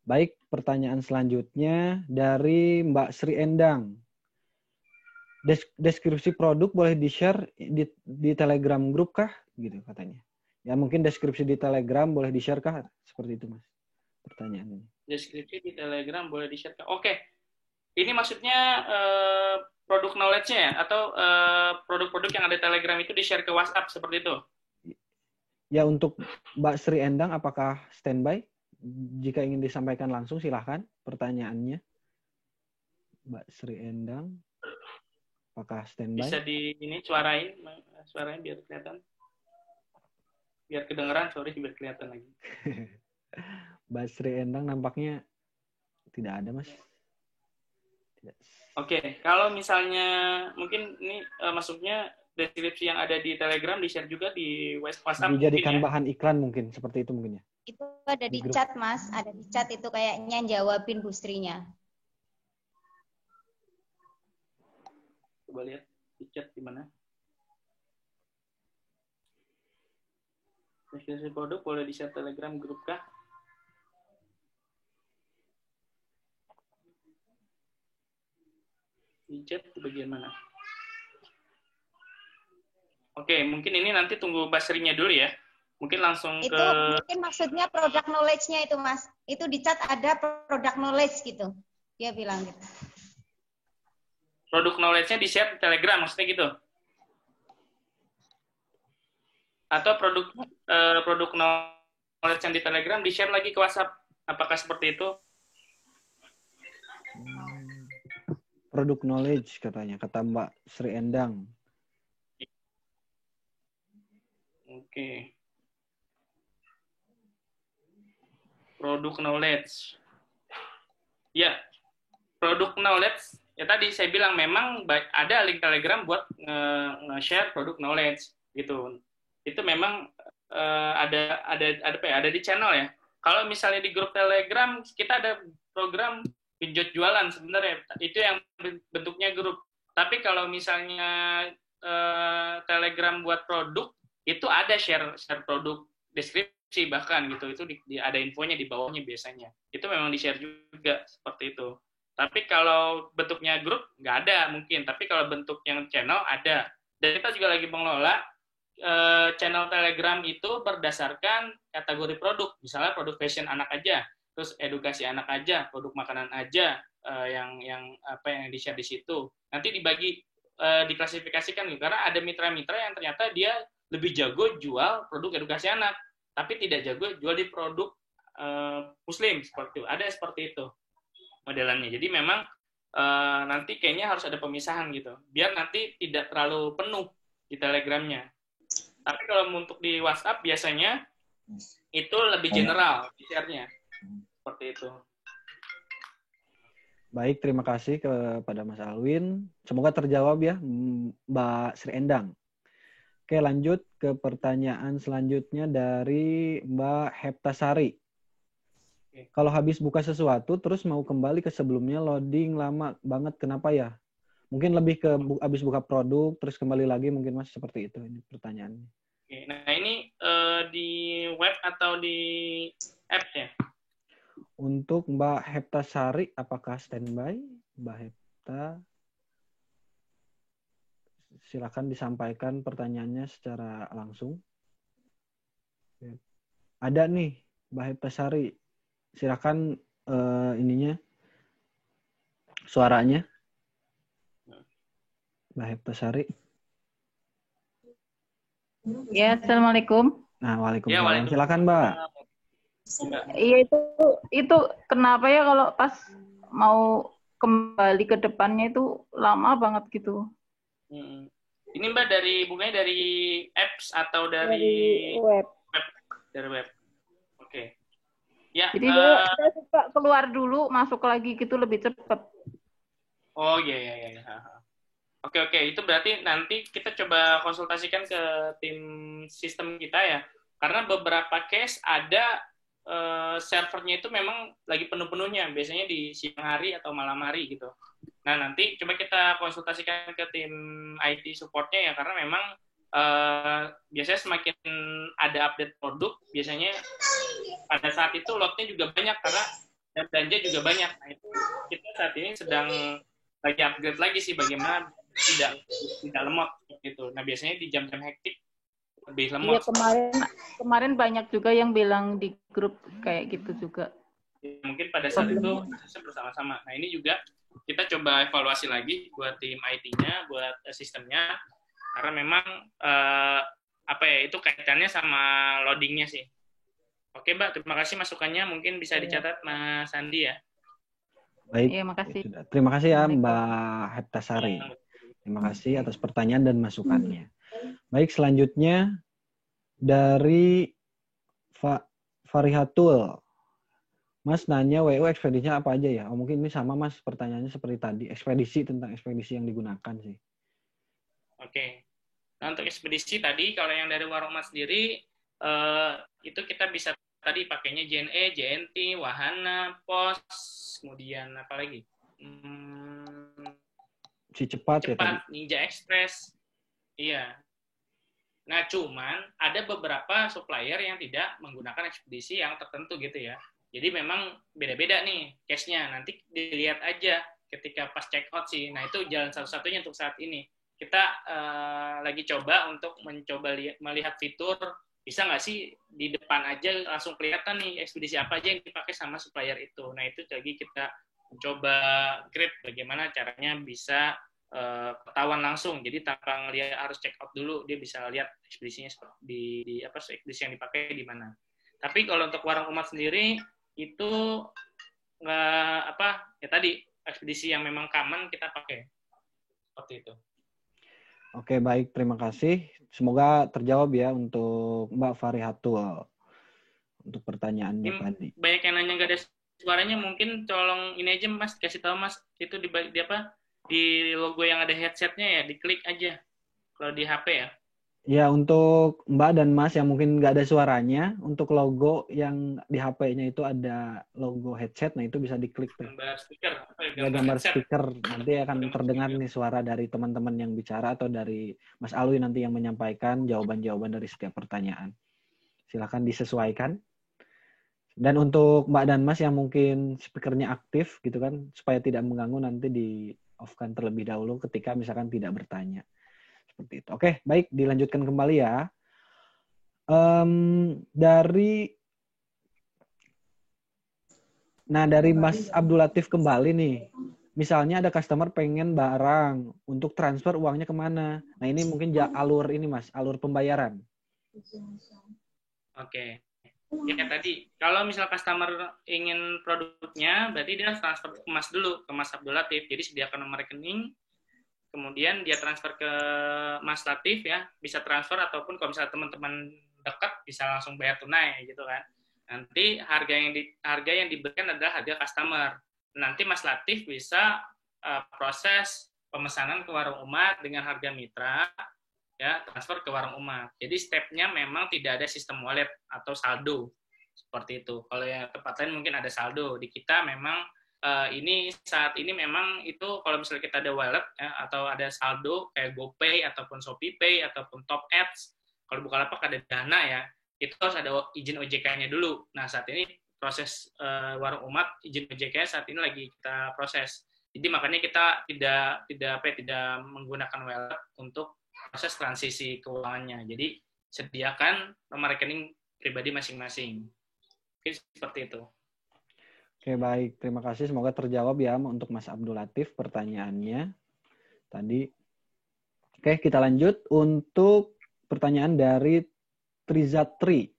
Baik, pertanyaan selanjutnya dari Mbak Sri Endang. Deskripsi produk boleh di-share di Telegram grup kah? Gitu katanya. Ya mungkin deskripsi di Telegram boleh di-share kah? Seperti itu, Mas. Pertanyaannya. Deskripsi di Telegram boleh di-share. Oke. Ini maksudnya produk knowledge-nya ya? Atau produk-produk yang ada di Telegram itu di-share ke WhatsApp seperti itu? Ya, untuk Mbak Sri Endang apakah standby? Jika ingin disampaikan langsung silahkan pertanyaannya. Mbak Sri Endang, apakah standby? Bisa suarain biar kelihatan. Biar kedengeran, biar kelihatan lagi. Mbak Sri Endang nampaknya tidak ada, Mas. Tidak. Oke, kalau misalnya mungkin ini masuknya deskripsi yang ada di Telegram di-share juga di WhatsApp. Dijadikan bahan iklan mungkin, seperti itu mungkin ya? Itu ada di chat, Mas. Ada di chat itu kayaknya jawabin Bustrinya. Coba lihat di chat di mana. Deskripsi produk boleh di-share Telegram grup kah? Di chat di bagian mana? Oke, mungkin ini nanti tunggu Basrinya dulu ya. Mungkin langsung itu, mungkin maksudnya product knowledge-nya itu, Mas. Itu di chat ada product knowledge gitu. Dia bilang gitu. Produk knowledge-nya di-share di Telegram, maksudnya gitu? Atau produk knowledge yang di Telegram di-share lagi ke WhatsApp? Apakah seperti itu? Produk knowledge katanya, kata Mbak Sri Endang. Oke. produk knowledge. Ya, produk knowledge, ya tadi saya bilang memang ada link Telegram buat nge-share produk knowledge gitu. Itu memang ada di channel ya. Kalau misalnya di grup Telegram kita ada program genjot jualan sebenarnya, itu yang bentuknya grup. Tapi kalau misalnya Telegram buat produk, itu ada share produk deskripsi bahkan gitu, itu ada infonya di bawahnya biasanya. Itu memang di-share juga seperti itu. Tapi kalau bentuknya grup nggak ada mungkin, tapi kalau bentuk yang channel ada. Dan kita juga lagi mengelola channel Telegram itu berdasarkan kategori produk, misalnya produk fashion anak aja, terus edukasi anak aja, produk makanan aja, yang di-share di situ. Nanti dibagi, diklasifikasikan gitu, karena ada mitra-mitra yang ternyata dia lebih jago jual produk edukasi anak, tapi tidak jago jual di produk muslim seperti itu. Ada seperti itu modelannya. Jadi memang nanti kayaknya harus ada pemisahan gitu, biar nanti tidak terlalu penuh di Telegramnya. Tapi kalau untuk di WhatsApp biasanya itu lebih general share-nya. Seperti itu. Baik, terima kasih kepada Mas Alwin. Semoga terjawab ya, Mbak Sri Endang. Oke, lanjut ke pertanyaan selanjutnya dari Mbak Heptasari. Kalau habis buka sesuatu, terus mau kembali ke sebelumnya, loading lama banget, kenapa ya? Mungkin lebih ke habis buka produk, terus kembali lagi, mungkin Mas seperti itu ini pertanyaannya. Oke, nah ini di web atau di app ya? Untuk Mbak Heptasari, apakah standby? Mbak Hepta, silakan disampaikan pertanyaannya secara langsung. Ada nih, Mbak Heptasari, silakan ininya, suaranya. Mbak Heptasari. Ya, assalamualaikum. Nah, waalaikumsalam. Ya, waalaikumsalam. Silakan, Mbak. Iya, itu kenapa ya kalau pas mau kembali ke depannya itu lama banget gitu. Ini Mbak bukanya dari apps atau dari web? Dari web. Oke. Ya. Jadi saya suka keluar dulu, masuk lagi gitu lebih cepat. Oh iya. Oke. Itu berarti nanti kita coba konsultasikan ke tim sistem kita ya. Karena beberapa case ada servernya itu memang lagi penuh-penuhnya. Biasanya di siang hari atau malam hari gitu. Nah, nanti coba kita konsultasikan ke tim IT support-nya ya. Karena memang biasanya semakin ada update produk, biasanya pada saat itu lotnya juga banyak karena belanja juga banyak. Nah, itu kita saat ini sedang lagi upgrade lagi sih bagaimana tidak lemot gitu. Nah, biasanya di jam-jam hektik lebih lemot. Iya, kemarin banyak juga yang bilang di grup kayak gitu juga. Ya, mungkin pada saat itu bersama-sama. Nah, ini juga kita coba evaluasi lagi buat tim IT-nya, buat sistemnya, karena memang itu kaitannya sama loading-nya sih. Oke, Mbak, terima kasih masukannya. Mungkin bisa dicatat Mas Andi ya. Baik. Iya, makasih. Terima kasih ya Mbak Heptasari. Terima kasih atas pertanyaan dan masukannya. Baik, selanjutnya dari Farihatul. Mas nanya WU ekspedisinya apa aja ya? Oh, mungkin ini sama Mas pertanyaannya seperti tadi. Ekspedisi, tentang ekspedisi yang digunakan sih. Oke. Nah, untuk ekspedisi tadi, kalau yang dari Warung Mas sendiri, itu kita bisa tadi pakainya JNE, JNT, Wahana, POS, kemudian apa lagi? Si cepat ya tadi. Ninja Express. Iya. Nah, cuman ada beberapa supplier yang tidak menggunakan ekspedisi yang tertentu gitu ya. Jadi memang beda-beda nih case-nya. Nanti dilihat aja ketika pas check out sih. Nah, itu jalan satu-satunya untuk saat ini. Kita lagi coba untuk melihat fitur, bisa nggak sih di depan aja langsung kelihatan nih ekspedisi apa aja yang dipakai sama supplier itu. Nah, itu lagi kita coba create bagaimana caranya bisa ketahuan langsung. Jadi tanpa ngelihat harus check out dulu, dia bisa lihat ekspedisinya di ekspedisi yang dipakai di mana. Tapi kalau untuk Warung Umat sendiri itu ya tadi ekspedisi yang memang common kita pakai. Seperti itu. Oke, baik, terima kasih. Semoga terjawab ya untuk Mbak Farihatul. untuk pertanyaannya Ini tadi. banyak yang nanya nggak ada suaranya, mungkin tolong ini aja Mas, kasih tahu Mas, itu di apa? Di logo yang ada headsetnya ya, diklik aja. Kalau di HP ya. Ya, untuk Mbak dan Mas yang mungkin nggak ada suaranya, untuk logo yang di HP-nya itu ada logo headset, nah itu bisa diklik tuh. Gambar stiker. Ya, gambar stiker. Nanti akan terdengar nih suara dari teman-teman yang bicara atau dari Mas Alwi nanti yang menyampaikan jawaban-jawaban dari setiap pertanyaan. Silakan disesuaikan. Dan untuk Mbak dan Mas yang mungkin speakernya aktif gitu kan, supaya tidak mengganggu, nanti di-off-kan terlebih dahulu ketika misalkan tidak bertanya. Seperti itu. Oke, baik, dilanjutkan kembali ya. Dari Mas Abdul Latif kembali nih. Misalnya ada customer pengen barang untuk transfer uangnya kemana? Nah ini mungkin alur ini Mas, alur pembayaran. Oke. Ya tadi, kalau misal customer ingin produknya, berarti dia transfer ke Mas dulu, ke Mas Abdul Latif. Jadi sediakan nomor rekening, kemudian dia transfer ke Mas Latif ya, bisa transfer ataupun kalau misalnya teman-teman dekat bisa langsung bayar tunai gitu kan. Nanti harga yang diberikan adalah harga customer. Nanti Mas Latif bisa proses pemesanan ke warung umat dengan harga mitra ya, transfer ke warung umat. Jadi stepnya memang tidak ada sistem wallet atau saldo seperti itu. Kalau yang tempat lain mungkin ada saldo. Di kita memang saat ini memang itu kalau misalnya kita ada wallet ya, atau ada saldo kayak GoPay ataupun ShopeePay ataupun Top Ads, kalau Bukalapak ada Dana ya, itu harus ada izin OJK-nya dulu. Nah saat ini proses warung umat izin OJK saat ini lagi kita proses. Jadi makanya kita tidak menggunakan wallet untuk proses transisi keuangannya. Jadi sediakan nomor rekening pribadi masing-masing. Mungkin seperti itu. Oke, baik. Terima kasih. Semoga terjawab ya untuk Mas Abdul Latif pertanyaannya tadi. Oke, kita lanjut untuk pertanyaan dari Trizatri.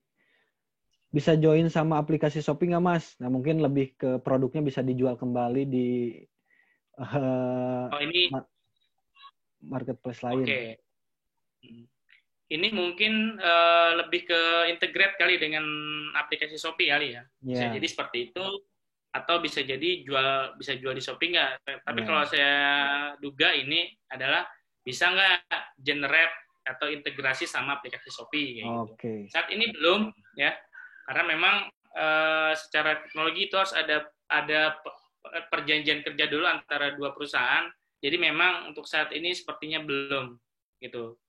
Bisa join sama aplikasi Shopee nggak, Mas? Nah, mungkin lebih ke produknya bisa dijual kembali di ini marketplace lain. Oke. Ini mungkin lebih ke integrate kali dengan aplikasi Shopee kali ya. Bisa jadi seperti itu. Atau bisa jadi bisa jual di Shopee nggak? Tapi kalau saya duga ini adalah bisa nggak generate atau integrasi sama aplikasi Shopee. Kayak gitu. Saat ini belum ya, karena memang secara teknologi itu harus ada perjanjian kerja dulu antara dua perusahaan. Jadi memang untuk saat ini sepertinya belum gitu.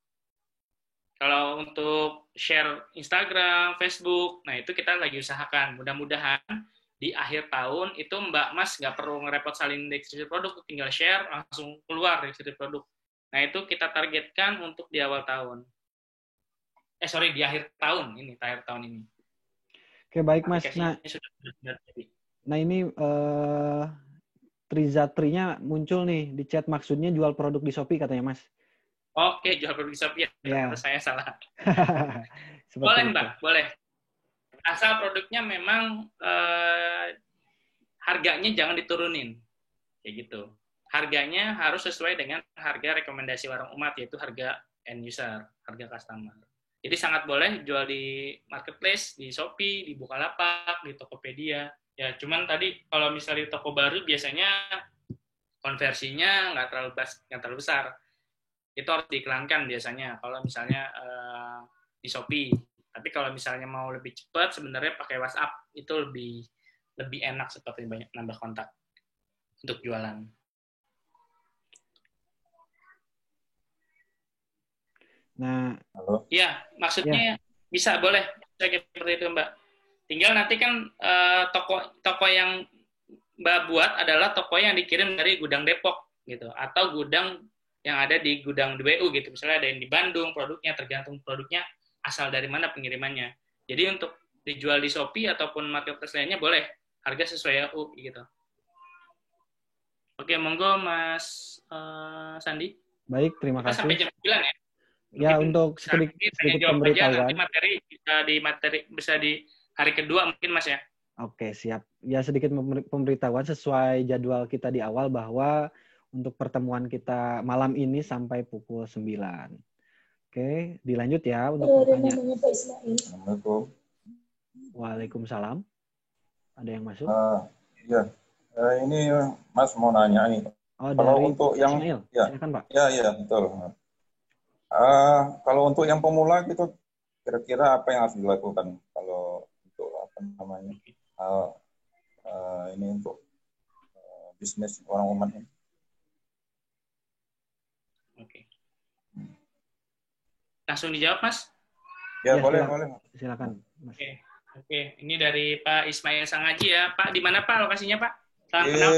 Kalau untuk share Instagram, Facebook, nah itu kita lagi usahakan. Mudah-mudahan di akhir tahun itu Mbak Mas nggak perlu ngerepot salin deskripsi produk, tinggal share langsung keluar deskripsi produk. Nah itu kita targetkan untuk di awal tahun. Di akhir tahun ini, Oke, baik Mas. Nah ini Trizatrinya muncul nih di chat, maksudnya jual produk di Shopee katanya Mas. Oke, jual produk di Shopee ya. Saya salah. Boleh Mbak, boleh. Asal produknya memang harganya jangan diturunin, kayak gitu. Harganya harus sesuai dengan harga rekomendasi warung umat, yaitu harga end user, harga customer. Jadi sangat boleh jual di marketplace, di Shopee, di Bukalapak, di Tokopedia. Ya, cuman tadi kalau misalnya di toko baru biasanya konversinya nggak terlalu besar. Itu harus diiklankan biasanya. Kalau misalnya di Shopee. Tapi kalau misalnya mau lebih cepat, sebenarnya pakai WhatsApp itu lebih enak, seperti banyak nambah kontak untuk jualan. Nah, iya, maksudnya bisa, boleh seperti itu Mbak. Tinggal nanti kan toko yang Mbak buat adalah toko yang dikirim dari gudang Depok gitu, atau gudang yang ada di gudang DWU gitu. Misalnya ada yang di Bandung, produknya tergantung produknya asal dari mana pengirimannya. Jadi untuk dijual di Shopee ataupun marketplace lainnya boleh, harga sesuai EU gitu. Oke, monggo Mas Sandi. Baik, terima kasih. Sampai jam 9 ya. Ya, untuk sedikit pemberitahuan. Nanti bisa di hari kedua mungkin Mas ya. Oke, siap. Ya, sedikit pemberitahuan sesuai jadwal kita di awal bahwa untuk pertemuan kita malam ini sampai pukul 9. Oke, dilanjut ya untuk pertanyaan. Waalaikumsalam. Ada yang masuk? Iya. Ini Mas mau nanya nih. Oh, kalau dari untuk yang Ismail. Ya, silakan Pak. Ya, betul. Kalau untuk yang pemula gitu, kira-kira apa yang harus dilakukan kalau untuk apa namanya ini untuk bisnis orang umat ini? Oke. Langsung dijawab, Mas? Ya, boleh. Silakan, Mas. Oke. Ini dari Pak Ismail Sangaji ya. Pak, di mana Pak lokasinya, Pak? Salam kenal.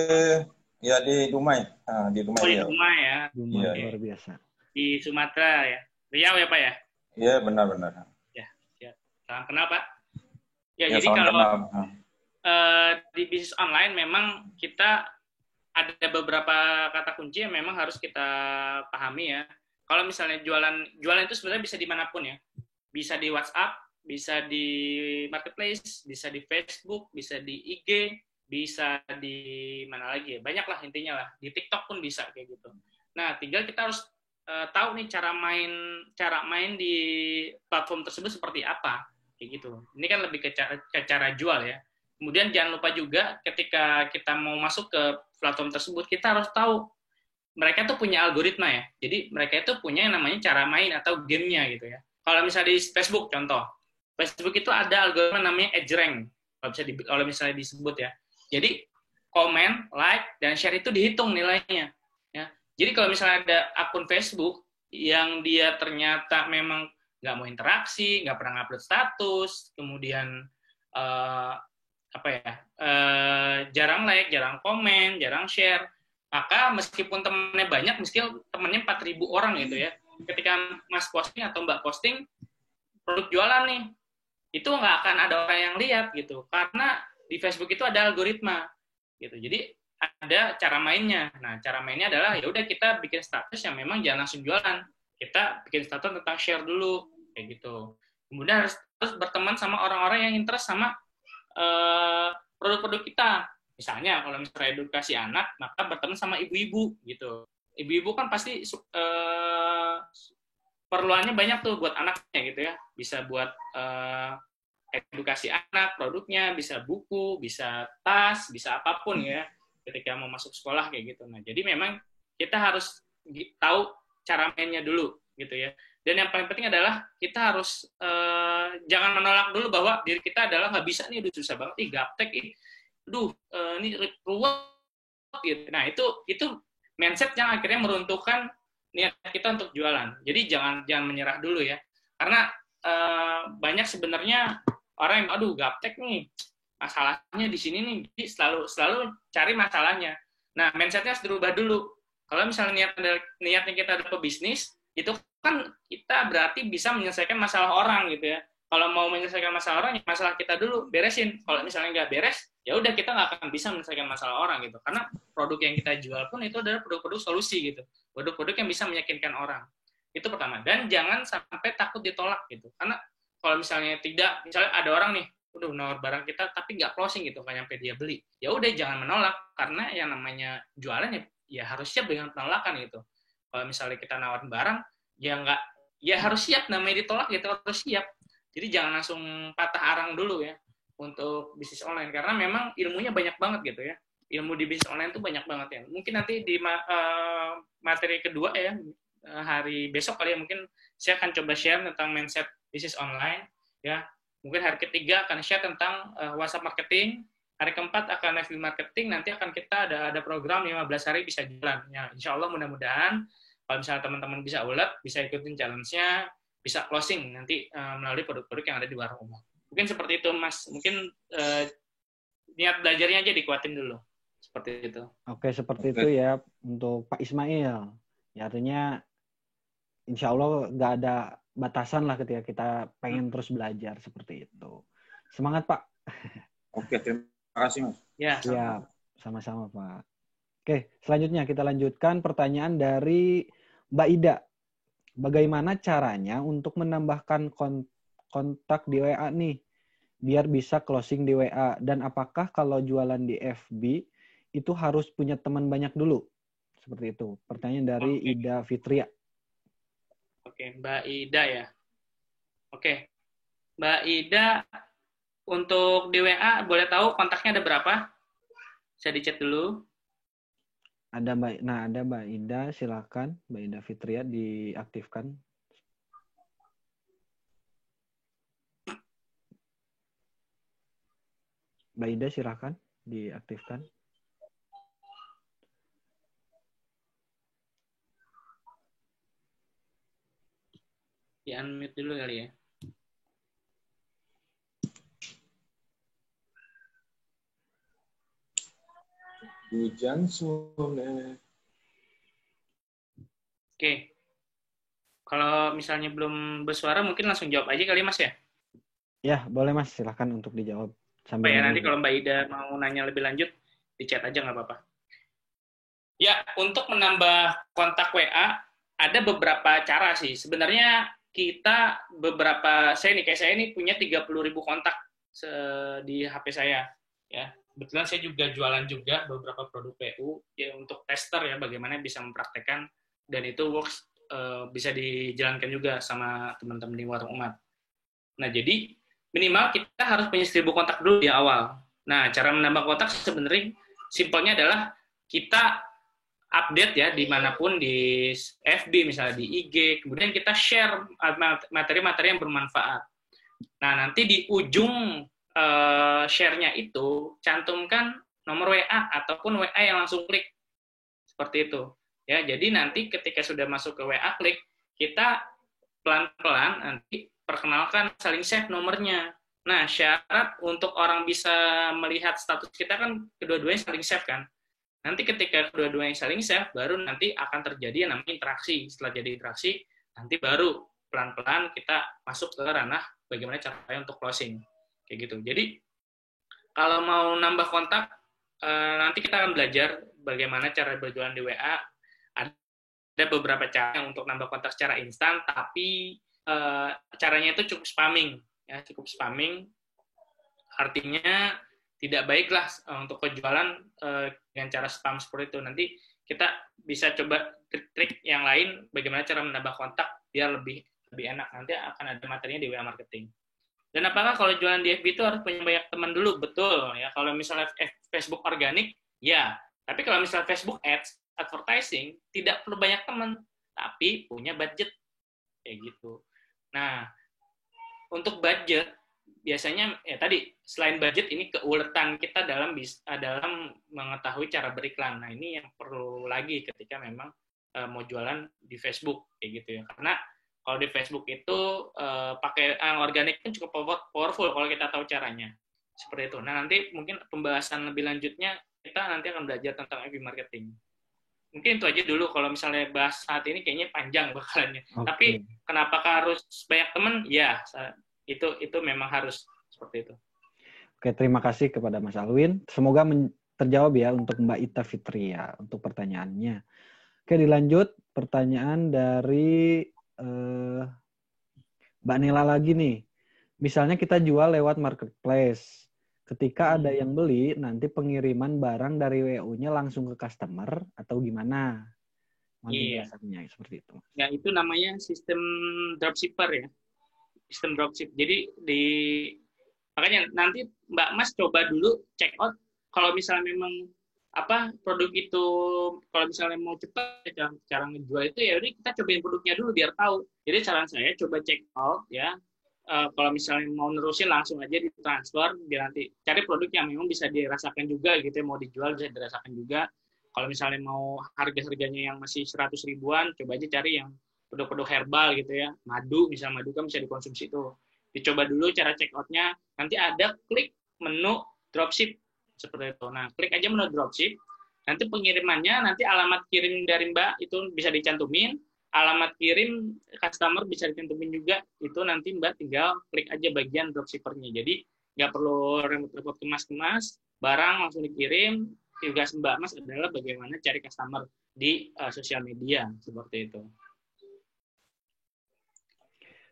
Ya, di Dumai. Di Dumai. Oh, di Dumai ya. Dumai, luar biasa. Di Sumatera ya. Riau ya, Pak ya? Iya, benar. Ya. Salam kenal, Pak. Ya, Ya, jadi kalau kenal. di bisnis online memang kita ada beberapa kata kunci yang memang harus kita pahami ya. Kalau misalnya jualan itu sebenarnya bisa dimanapun ya. Bisa di WhatsApp, bisa di Marketplace, bisa di Facebook, bisa di IG, bisa di mana lagi ya. Banyak lah intinya lah. Di TikTok pun bisa kayak gitu. Nah, tinggal kita harus tahu nih cara main di platform tersebut seperti apa. Kayak gitu. Ini kan lebih ke cara jual ya. Kemudian jangan lupa juga ketika kita mau masuk ke platform tersebut, kita harus tahu mereka tuh punya algoritma ya. Jadi mereka itu punya yang namanya cara main atau gamenya gitu ya. Kalau misalnya di Facebook contoh, Facebook itu ada algoritma namanya EdgeRank. Kalau misalnya disebut ya. Jadi komen, like, dan share itu dihitung nilainya. Ya. Jadi kalau misalnya ada akun Facebook yang dia ternyata memang nggak mau interaksi, nggak pernah upload status, kemudian jarang like, jarang komen, jarang share, maka meskipun temennya banyak, meskipun temennya 4.000 orang gitu ya, ketika Mas posting atau Mbak posting produk jualan nih, itu nggak akan ada orang yang lihat gitu, karena di Facebook itu ada algoritma gitu. Jadi ada cara mainnya. Nah, cara mainnya adalah ya udah kita bikin status yang memang jangan langsung jualan. Kita bikin status tentang share dulu kayak gitu. Kemudian harus berteman sama orang-orang yang interest sama produk-produk kita. Misalnya kalau misalnya edukasi anak, maka berteman sama ibu-ibu gitu. Ibu-ibu kan pasti perluannya banyak tuh buat anaknya gitu ya. Bisa buat edukasi anak, produknya, bisa buku, bisa tas, bisa apapun ya ketika mau masuk sekolah kayak gitu. Nah, jadi memang kita harus tahu cara mainnya dulu gitu ya. Dan yang paling penting adalah kita harus jangan menolak dulu bahwa diri kita adalah nggak bisa nih, udah susah banget, gaptek, ini ruwet gitu. Nah, itu mindset yang akhirnya meruntuhkan niat kita untuk jualan. Jadi jangan menyerah dulu ya. Karena banyak sebenarnya orang yang gaptek nih, masalahnya di sini nih, jadi selalu cari masalahnya. Nah, mindsetnya harus dirubah dulu. Kalau misalnya niatnya kita ada pebisnis, itu kan kita berarti bisa menyelesaikan masalah orang gitu ya. Kalau mau menyelesaikan masalah orang, ya masalah kita dulu beresin. Kalau misalnya nggak beres, ya udah kita nggak akan bisa menyelesaikan masalah orang gitu. Karena produk yang kita jual pun itu adalah produk-produk solusi gitu. Produk-produk yang bisa meyakinkan orang. Itu pertama. Dan jangan sampai takut ditolak gitu. Karena kalau misalnya misalnya ada orang nih, nawar barang kita tapi nggak closing gitu, nggak nyampe dia beli. Ya udah jangan menolak, karena yang namanya jualan ya harus siap dengan penolakan gitu. Kalau misalnya kita nawarin barang, ya harus siap, namanya ditolak gitu, harus siap. Jadi jangan langsung patah arang dulu ya untuk bisnis online, karena memang ilmunya banyak banget gitu ya. Ilmu di bisnis online itu banyak banget ya. Mungkin nanti di materi kedua ya, hari besok kali ya, mungkin saya akan coba share tentang mindset bisnis online ya. Mungkin hari ketiga akan share tentang WhatsApp marketing, hari keempat akan FB marketing, nanti akan kita ada program 15 hari bisa jalan ya. Insya Allah mudah-mudahan kalau misalnya teman-teman bisa ulet, bisa ikutin challenge-nya, bisa closing nanti melalui produk-produk yang ada di warung umum. Mungkin seperti itu Mas, mungkin niat belajarnya aja dikuatin dulu. Seperti itu. Oke, seperti itu ya untuk Pak Ismail. Ya, artinya insya Allah nggak ada batasan lah ketika kita pengen terus belajar seperti itu. Semangat Pak. Oke, terima kasih Mas. Ya, sama-sama Pak. Oke, selanjutnya kita lanjutkan pertanyaan dari Mbak Ida. Bagaimana caranya untuk menambahkan kontak di WA nih, biar bisa closing di WA? Dan apakah kalau jualan di FB itu harus punya teman banyak dulu? Seperti itu. Pertanyaan dari Ida Fitria. Oke, Mbak Ida ya. Oke, Mbak Ida, untuk di WA boleh tahu kontaknya ada berapa? Saya dicat dulu. Ada Mbak Ida, silakan Mbak Ida Fitria diaktifkan. Mbak Ida silakan diaktifkan. Di unmute dulu kali ya. Hujan sore. Oke. Kalau misalnya belum bersuara, mungkin langsung jawab aja kali Mas ya? Ya, boleh Mas. Silahkan untuk dijawab. Sambil ya, nanti kalau Mbak Ida mau nanya lebih lanjut, di chat aja nggak apa-apa. Ya, untuk menambah kontak WA, ada beberapa cara sih. Sebenarnya kita kayak saya ini punya 30.000 kontak di HP saya. Ya, kebetulan saya juga jualan juga beberapa produk PU ya untuk tester ya, bagaimana bisa mempraktekkan dan itu works bisa dijalankan juga sama teman-teman di Warung Umat. Nah, jadi minimal kita harus punya 1000 kontak dulu di awal. Nah, cara menambah kontak sebenarnya simpelnya adalah kita update ya dimanapun, di FB misalnya, di IG, kemudian kita share materi-materi yang bermanfaat. Nah, nanti di ujung share-nya itu cantumkan nomor WA ataupun WA yang langsung klik. Seperti itu. Ya, jadi nanti ketika sudah masuk ke WA klik, kita pelan-pelan nanti perkenalkan, saling save nomornya. Nah, syarat untuk orang bisa melihat status kita kan kedua-duanya saling save kan. Nanti ketika kedua-duanya saling save, baru nanti akan terjadi yang namanya interaksi. Setelah jadi interaksi, nanti baru pelan-pelan kita masuk ke ranah bagaimana caranya untuk closing. Kayak gitu. Jadi, kalau mau nambah kontak, nanti kita akan belajar bagaimana cara berjualan di WA. Ada beberapa cara untuk nambah kontak secara instan, tapi caranya itu cukup spamming. Ya, cukup spamming. Artinya, tidak baiklah untuk penjualan dengan cara spam seperti itu. Nanti kita bisa coba trik-trik yang lain bagaimana cara menambah kontak biar lebih enak. Nanti akan ada materinya di WA Marketing. Dan apakah kalau jualan di FB itu harus punya banyak teman dulu? Betul. Ya, kalau misalnya Facebook organik, ya. Tapi kalau misalnya Facebook Ads, advertising, tidak perlu banyak teman, tapi punya budget. Kayak gitu. Nah, untuk budget, biasanya ya tadi selain budget ini keuletan kita dalam mengetahui cara beriklan. Nah, ini yang perlu lagi ketika memang mau jualan di Facebook kayak gitu ya. Karena kalau di Facebook itu pakai organik pun cukup powerful kalau kita tahu caranya. Seperti itu. Nah, nanti mungkin pembahasan lebih lanjutnya kita nanti akan belajar tentang FB marketing. Mungkin itu aja dulu, kalau misalnya bahas saat ini kayaknya panjang bakalannya. Okay. Tapi kenapa harus banyak teman? Ya, itu memang harus seperti itu. Oke, terima kasih kepada Mas Alwin. Semoga terjawab ya untuk Mbak Ita Fitria untuk pertanyaannya. Oke, dilanjut pertanyaan dari Mbak Nela lagi nih. Misalnya kita jual lewat marketplace. Ketika ada yang beli, nanti pengiriman barang dari WU-nya langsung ke customer atau gimana? Iya. Seperti itu. Ya, itu namanya sistem dropshipper ya. Sistem dropship. Jadi makanya nanti Mbak Mas coba dulu check out kalau misalnya memang produk itu, kalau misalnya mau cepat cara ngejual itu ya udah kita cobain produknya dulu biar tahu. Jadi saran saya coba check out ya. Kalau misalnya mau nerusin langsung aja ditransfer biar nanti cari produk yang memang bisa dirasakan juga gitu ya, mau dijual bisa dirasakan juga. Kalau misalnya mau harga-harganya yang masih 100 ribuan, coba aja cari yang produk-produk herbal gitu ya, madu kan bisa dikonsumsi tuh. Dicoba dulu cara check out-nya, nanti ada klik menu dropship seperti itu. Nah, klik aja menu dropship, nanti pengirimannya, nanti alamat kirim dari Mbak itu bisa dicantumin, alamat kirim customer bisa dicantumin juga, itu nanti Mbak tinggal klik aja bagian dropshipper-nya. Jadi nggak perlu repot-repot kemas-kemas, barang langsung dikirim. Tugas Mbak Mas adalah bagaimana cari customer di sosial media seperti itu.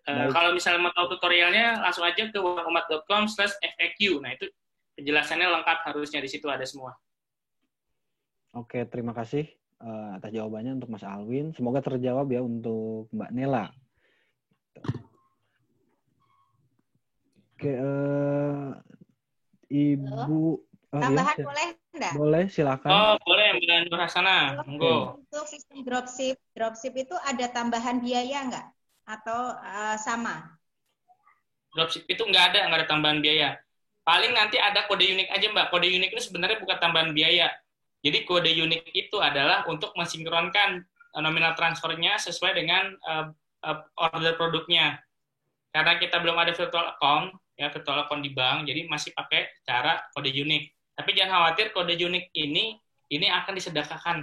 Kalau misalnya mau tahu tutorialnya, langsung aja ke warumat.com/FAQ. Nah, itu penjelasannya lengkap, harusnya di situ ada semua. Oke, terima kasih atas jawabannya untuk Mas Alwin. Semoga terjawab ya untuk Mbak Nela. Oke, Oke, Ibu. Tambahan ya, boleh enggak? Boleh, silakan. Oh, boleh Mbak Nur Hasanah. Monggo. Untuk sistem dropship itu ada tambahan biaya enggak? Atau sama? Dropship itu nggak ada tambahan biaya. Paling nanti ada kode unik aja Mbak. Kode unik itu sebenarnya bukan tambahan biaya. Jadi kode unik itu adalah untuk mensinkronkan nominal transfernya sesuai dengan order produknya. Karena kita belum ada virtual account di bank, jadi masih pakai cara kode unik. Tapi jangan khawatir, kode unik ini akan disedekahkan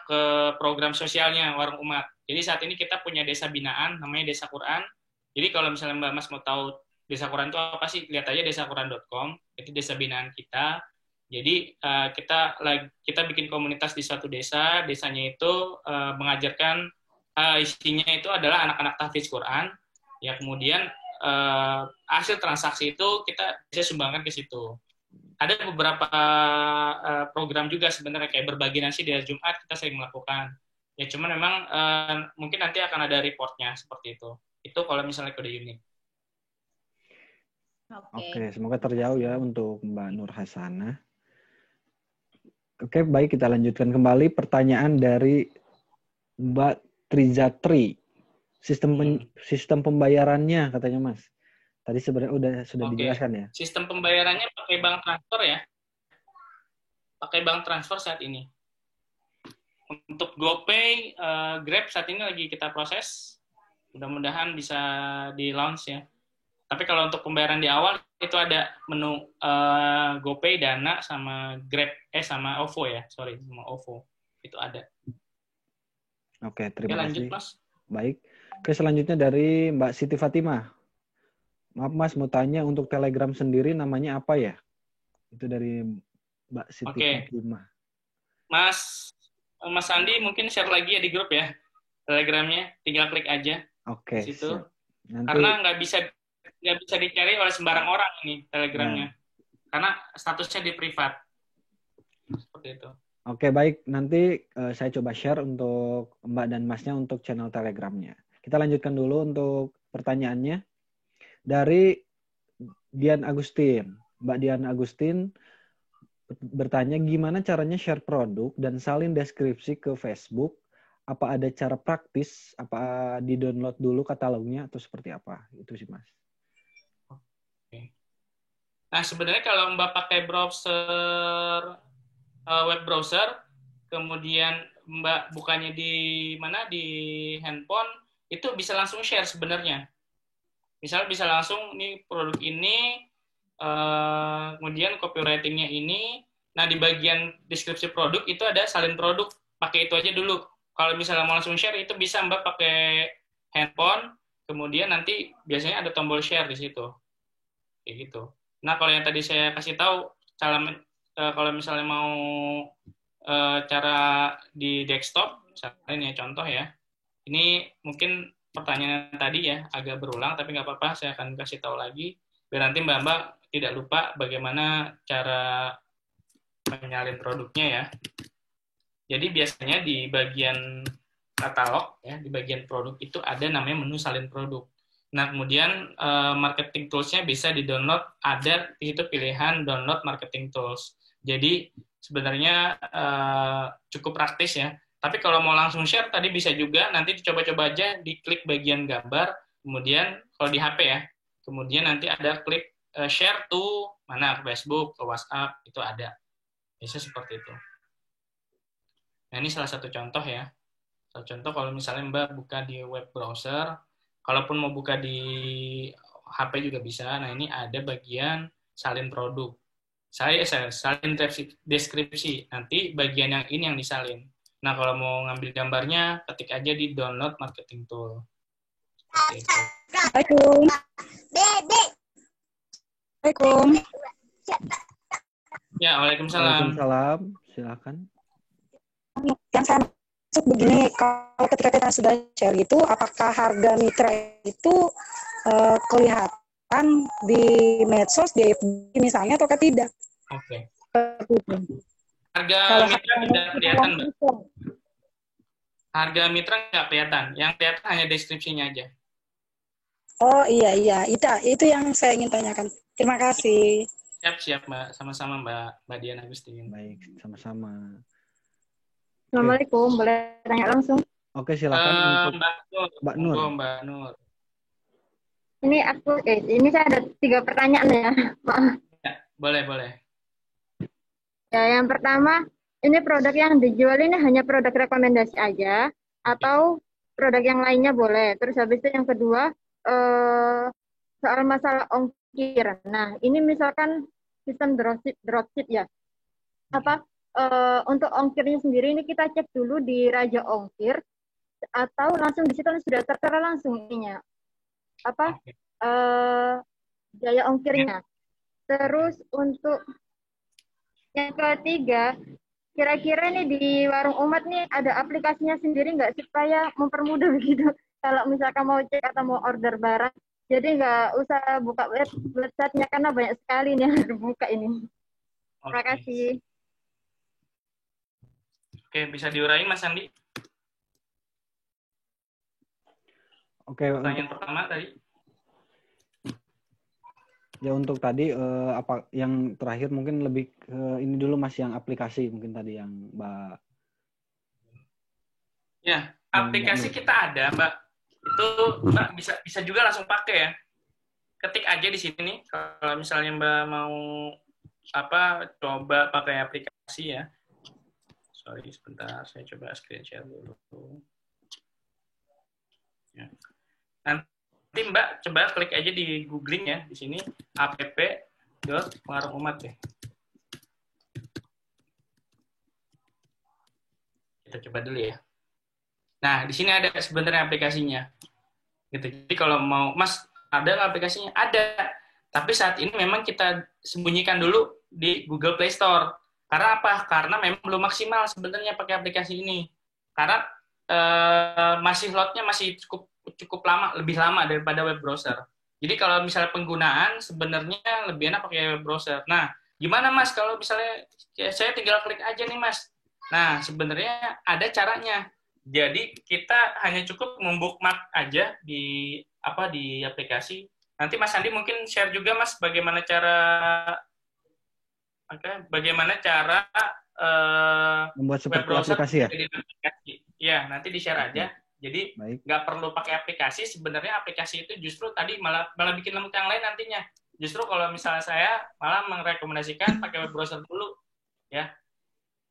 ke program sosialnya Warung Umat. Jadi saat ini kita punya desa binaan namanya Desa Quran. Jadi kalau misalnya Mbak Mas mau tahu Desa Quran itu apa sih? Lihat aja desaquran.com. Itu desa binaan kita. Jadi kita bikin komunitas di suatu desa. Desanya itu mengajarkan isinya itu adalah anak-anak tahfidz Quran. Ya kemudian hasil transaksi itu kita bisa sumbangkan ke situ. Ada beberapa program juga sebenarnya kayak berbagi nasi di hari Jumat kita sering melakukan. Ya cuman memang mungkin nanti akan ada reportnya seperti itu. Itu kalau misalnya kode unik. Oke, semoga terjauh ya untuk Mbak Nur Hasanah. Oke, baik kita lanjutkan kembali pertanyaan dari Mbak Trizatri. Sistem pembayarannya katanya Mas. Tadi sebenarnya sudah dijelaskan ya. Sistem pembayarannya pakai bank transfer ya. Pakai bank transfer saat ini. Untuk GoPay, Grab saat ini lagi kita proses. Mudah-mudahan bisa di-launch ya. Tapi kalau untuk pembayaran di awal itu ada menu GoPay, Dana, sama Grab, sama OVO ya. Sorry, sama OVO. Itu ada. Oke, terima lanjut, kasih. Mas. Baik. Oke, selanjutnya dari Mbak Siti Fatimah. Maaf Mas, mau tanya untuk Telegram sendiri namanya apa ya? Itu dari Mbak Siti Fatimah. Mas Andi mungkin share lagi ya di grup ya. Telegramnya, tinggal klik aja. Oke. Di situ. Nanti... Karena nggak bisa dicari oleh sembarang orang ini Telegramnya. Karena statusnya di privat. Seperti itu. Oke, baik. Nanti saya coba share untuk Mbak dan Masnya untuk channel Telegramnya. Kita lanjutkan dulu untuk pertanyaannya. Dari Dian Agustin. Mbak Dian Agustin bertanya gimana caranya share produk dan salin deskripsi ke Facebook. Apa ada cara praktis? Apa di-download dulu katalognya atau seperti apa? Itu sih, Mas. Nah, sebenarnya kalau Mbak pakai browser, web browser, kemudian Mbak bukanya di handphone, itu bisa langsung share sebenarnya. Misal bisa langsung, nih produk ini, kemudian copywriting-nya ini, nah di bagian deskripsi produk itu ada salin produk, pakai itu aja dulu. Kalau misalnya mau langsung share, itu bisa Mbak pakai handphone, kemudian nanti biasanya ada tombol share di situ. Kayak gitu. Nah, kalau yang tadi saya kasih tahu, kalau misalnya mau cara di desktop, misalnya ini ya, contoh ya, ini mungkin pertanyaan tadi ya, agak berulang, tapi nggak apa-apa, saya akan kasih tahu lagi, biar nanti Mbak tidak lupa bagaimana cara menyalin produknya ya. Jadi biasanya di bagian katalog, ya, di bagian produk itu ada namanya menu salin produk. Nah, kemudian marketing tools-nya bisa di-download, ada di situ pilihan download marketing tools. Jadi sebenarnya cukup praktis ya. Tapi kalau mau langsung share, tadi bisa juga, nanti dicoba-coba aja, diklik bagian gambar, kemudian kalau di HP ya, kemudian nanti ada klik share to mana, ke Facebook, ke WhatsApp, itu ada. Bisa seperti itu. Nah, ini salah satu contoh ya. Salah contoh kalau misalnya Mbak buka di web browser, kalaupun mau buka di HP juga bisa. Nah, ini ada bagian salin produk. Saya salin deskripsi. Nanti bagian yang ini yang disalin. Nah, kalau mau ngambil gambarnya, ketik aja di download marketing tool. Assalamualaikum. Assalamualaikum. Ya, waalaikumsalam. Waalaikumsalam. Silakan. Yang saya maksud begini, kalau ketika kita sudah share itu, apakah harga mitra itu kelihatan di medsos, di FB misalnya, atau tidak? Oke. Harga mitra tidak kelihatan, Mbak. Harga mitra nggak kelihatan. Yang kelihatan hanya deskripsinya aja. Oh iya, itu yang saya ingin tanyakan. Terima kasih. Siap Mbak, sama-sama Mbak Dian Agustin. Baik, sama-sama. Assalamualaikum, boleh tanya langsung? Oke, silakan untuk Mbak Nur. Mbak Nur. Ini saya ada 3 pertanyaan ya, Pak. Ya, boleh. Ya, yang pertama, ini produk yang dijual ini hanya produk rekomendasi aja atau produk yang lainnya boleh. Terus habis itu yang kedua, soal masalah ongkir. Nah, ini misalkan sistem dropship ya. Untuk ongkirnya sendiri ini kita cek dulu di Raja Ongkir atau langsung di situ sudah tertera langsung ininya. Biaya ongkirnya. Terus untuk yang ketiga, kira-kira nih di Warung Umat nih ada aplikasinya sendiri nggak supaya mempermudah begitu kalau misalkan mau cek atau mau order barang, jadi nggak usah buka websitenya karena banyak sekali nih yang dibuka ini. Terima kasih. Oke, bisa diuraiin Mas Andi? Oke. Pertanyaan pertama tadi. Ya untuk tadi apa yang terakhir mungkin lebih ke ini dulu Mas, yang aplikasi mungkin tadi yang Mbak. Ya, aplikasi kita ada Mbak. Itu Mbak bisa juga langsung pakai ya. Ketik aja di sini nih kalau misalnya Mbak mau coba pakai aplikasi ya. Sorry sebentar, saya coba screen share dulu. Ya. Nanti Mbak coba klik aja di googling ya di sini app.warungumat ya. Kita coba dulu ya. Nah, di sini ada sebenarnya aplikasinya. Gitu. Jadi kalau mau, Mas, ada nggak aplikasinya? Ada. Tapi saat ini memang kita sembunyikan dulu di Google Play Store. Karena apa? Karena memang belum maksimal sebenarnya pakai aplikasi ini. Karena masih loadnya masih cukup lama, lebih lama daripada web browser. Jadi kalau misalnya penggunaan sebenarnya lebih enak pakai web browser. Nah, gimana Mas kalau misalnya saya tinggal klik aja nih Mas. Nah, sebenarnya ada caranya. Jadi kita hanya cukup membookmark aja di aplikasi. Nanti Mas Andi mungkin share juga Mas bagaimana cara membuat seperti aplikasi ya. Ya, nanti di-share aja. Jadi nggak perlu pakai aplikasi. Sebenarnya aplikasi itu justru tadi malah bikin lemot yang lain nantinya. Justru kalau misalnya saya malah merekomendasikan pakai web browser dulu, ya.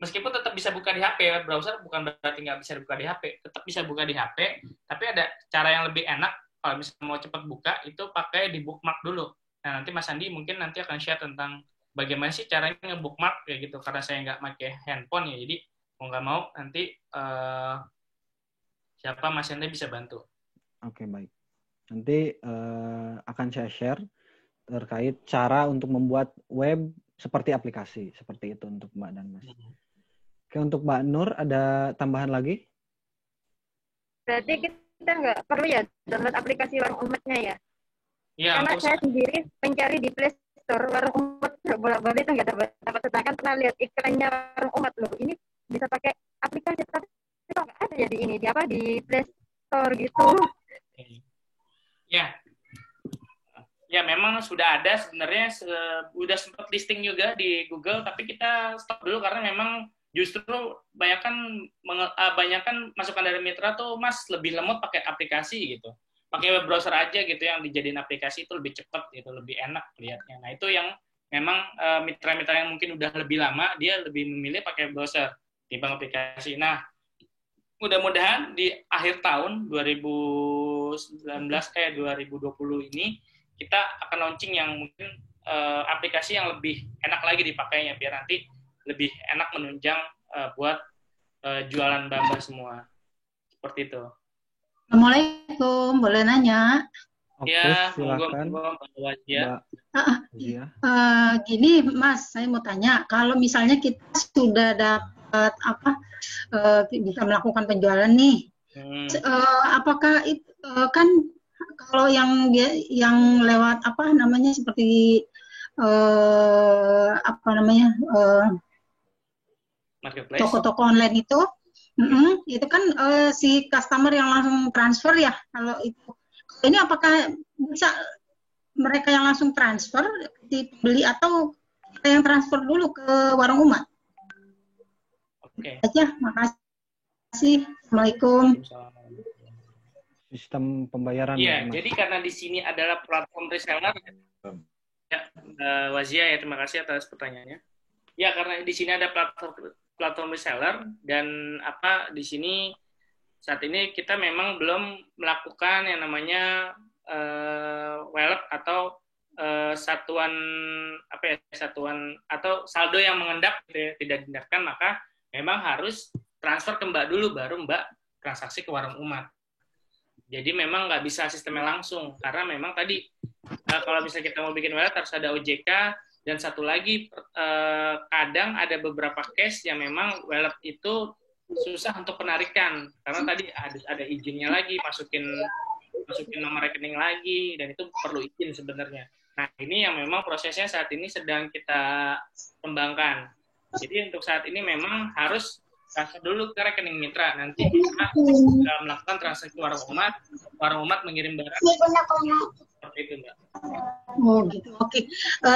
Meskipun tetap bisa buka di HP, web browser bukan berarti nggak bisa buka di HP, tetap bisa buka di HP, tapi ada cara yang lebih enak kalau misalnya mau cepat buka, itu pakai di bookmark dulu. Nah, nanti Mas Andi mungkin nanti akan share tentang bagaimana sih caranya nge-bookmark, kayak gitu, karena saya nggak pakai handphone ya, jadi mau nggak mau nanti siapa Mas Andi bisa bantu. Oke, baik. Nanti akan saya share terkait cara untuk membuat web seperti aplikasi, seperti itu untuk Mbak dan Mas. Oke, untuk Mbak Nur, ada tambahan lagi? Berarti kita nggak perlu ya download aplikasi Warung Umatnya ya? Iya. Karena saya sendiri mencari di Play Store Warung Umat, bolak-balik itu nggak dapat. Sedangkan pernah lihat iklannya Warung Umat loh. Ini bisa pakai aplikasi, tapi itu nggak ada ya di Play Store gitu. Ya. Ya, memang sudah ada sebenarnya, sudah sempat listing juga di Google, tapi kita stop dulu karena memang justru banyakan masukan dari mitra tuh, Mas, lebih lemot pakai aplikasi gitu. Pakai web browser aja gitu, yang dijadiin aplikasi itu lebih cepat gitu, lebih enak lihatnya. Nah, itu yang memang mitra-mitra yang mungkin udah lebih lama, dia lebih memilih pakai browser timbang aplikasi. Nah, mudah-mudahan di akhir tahun 2020 ini kita akan launching yang mungkin aplikasi yang lebih enak lagi dipakainya, biar nanti lebih enak menunjang buat jualan Mbak semua. Seperti itu. Assalamualaikum, boleh nanya? Oke, ya, silakan. Gini, Mas, saya mau tanya, kalau misalnya kita sudah dapat bisa melakukan penjualan nih, apakah itu kan kalau yang lewat seperti toko-toko online itu kan si customer yang langsung transfer ya. Ini apakah bisa mereka yang langsung transfer dibeli atau kita yang transfer dulu ke warung umat? Oke. Aja, makasih. Assalamualaikum. Sistem pembayaran. Iya, jadi karena di sini adalah platform reseller. Ya, Wazia ya, terima kasih atas pertanyaannya. Ya, karena di sini ada platform reseller dan di sini saat ini kita memang belum melakukan yang namanya wallet atau satuan atau saldo yang mengendap tidak dihindarkan, maka memang harus transfer ke Mbak dulu baru Mbak transaksi ke warung umat. Jadi memang nggak bisa sistemnya langsung karena memang tadi kalau misalnya kita mau bikin wallet harus ada OJK dan satu lagi kadang ada beberapa case yang memang wallet itu susah untuk penarikan karena tadi ada izinnya lagi masukin nomor rekening lagi dan itu perlu izin sebenarnya. Nah ini yang memang prosesnya saat ini sedang kita kembangkan. Jadi untuk saat ini memang harus transfer dulu ke rekening mitra. Nanti kita melakukan transaksi warung umat mengirim barang. Seperti itu, Mbak. Oh gitu, oke.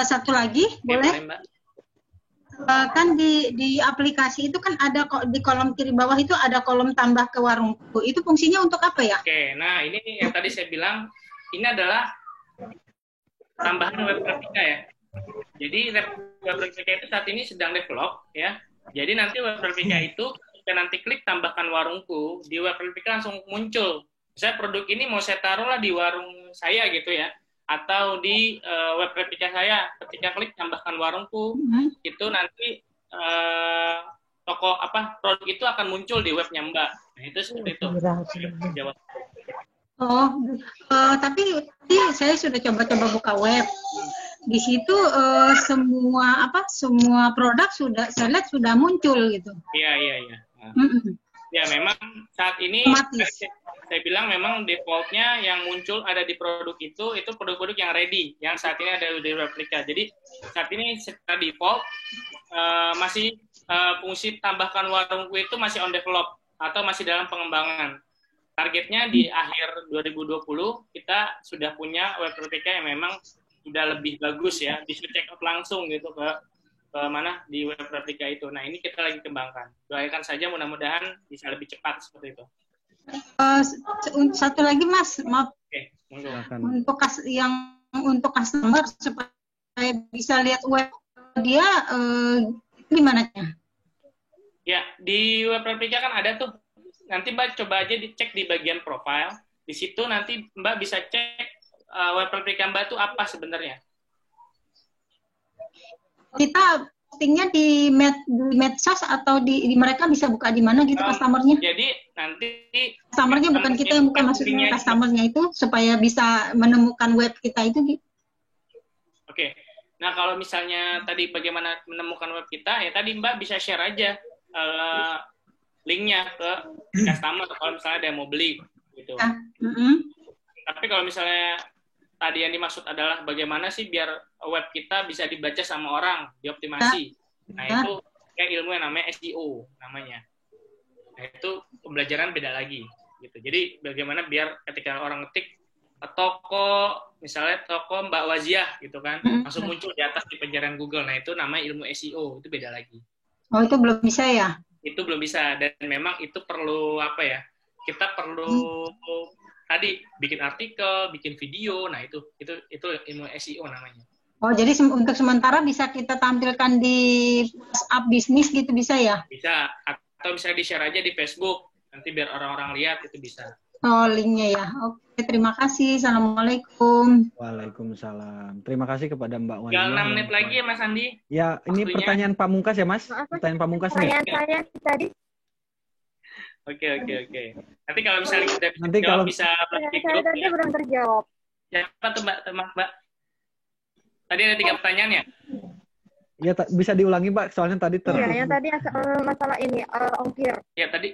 Satu lagi, boleh? Mbak. Kan di aplikasi itu kan ada di kolom kiri bawah itu ada kolom tambah ke warungku. Itu fungsinya untuk apa ya? Oke, nah ini yang tadi saya bilang, ini adalah tambahan web replika ya. Jadi web replika itu saat ini sedang develop ya. Jadi nanti web replika itu ketika nanti klik tambahkan warungku, di web replika langsung muncul. Misalnya produk ini mau saya taruhlah di warung saya gitu ya, atau di web replika saya. Ketika klik tambahkan warungku, itu nanti produk itu akan muncul di webnya Mbak. Nah itu seperti itu. Jawab. Tapi saya sudah coba-coba buka web. Di situ semua produk saya lihat sudah muncul gitu. Iya. Ya memang saat ini saya bilang memang defaultnya yang muncul ada di produk itu produk-produk yang ready, yang saat ini ada di replika. Jadi saat ini secara default masih fungsi tambahkan warungku itu masih on develop atau masih dalam pengembangan. Targetnya di akhir 2020 kita sudah punya web replika yang memang sudah lebih bagus ya, bisa check out langsung gitu ke mana di web replika itu. Nah ini kita lagi kembangkan. Doakan saja mudah-mudahan bisa lebih cepat seperti itu. Satu lagi Mas, maaf. Oke, untuk customer supaya bisa lihat web dia gimana ya? Ya di web replika kan ada tuh. Nanti Mbak coba aja dicek di bagian profile. Di situ nanti Mbak bisa cek web replika Mbak itu apa sebenarnya. Kita postingnya di medsos atau di mereka bisa buka di mana gitu customernya? Jadi nanti customernya bukan kita yang buka, maksudnya customernya itu supaya bisa menemukan web kita itu gitu. Oke. Nah kalau misalnya tadi bagaimana menemukan web kita, ya tadi Mbak bisa share aja linknya ke customer kalau misalnya ada yang mau beli gitu. Tapi kalau misalnya tadi yang dimaksud adalah bagaimana sih biar web kita bisa dibaca sama orang, dioptimasi. Nah itu kayak ilmu yang namanya SEO namanya. Nah itu pembelajaran beda lagi gitu. Jadi bagaimana biar ketika orang ngetik toko, misalnya toko Mbak Waziah gitu kan, langsung muncul di atas di pencarian Google. Nah itu namanya ilmu SEO, itu beda lagi. Oh itu belum bisa ya? Itu belum bisa, dan memang itu perlu kita perlu tadi bikin artikel, bikin video. Nah itu ilmu SEO namanya. Oh jadi untuk sementara bisa kita tampilkan di WhatsApp bisnis gitu bisa ya? Bisa, atau misalnya di-share aja di Facebook, nanti biar orang-orang lihat itu bisa. Oh linknya ya. Oke, terima kasih. Assalamualaikum. Waalaikumsalam. Terima kasih kepada Mbak Wani. Tinggal 6 menit lagi ya Mas Andi. Ya, ini waktunya. Pertanyaan pamungkas ya Mas? Pertanyaan pamungkas nih. Pertanyaan saya tadi. Oke. Nanti kalau misalnya kita bisa saya tadi belum terjawab. Siapa tuh Mbak? Tadi ada 3 pertanyaan ya? Ya, bisa diulangi Mbak, soalnya tadi Iya, yang tadi masalah ini ongkir. Ya tadi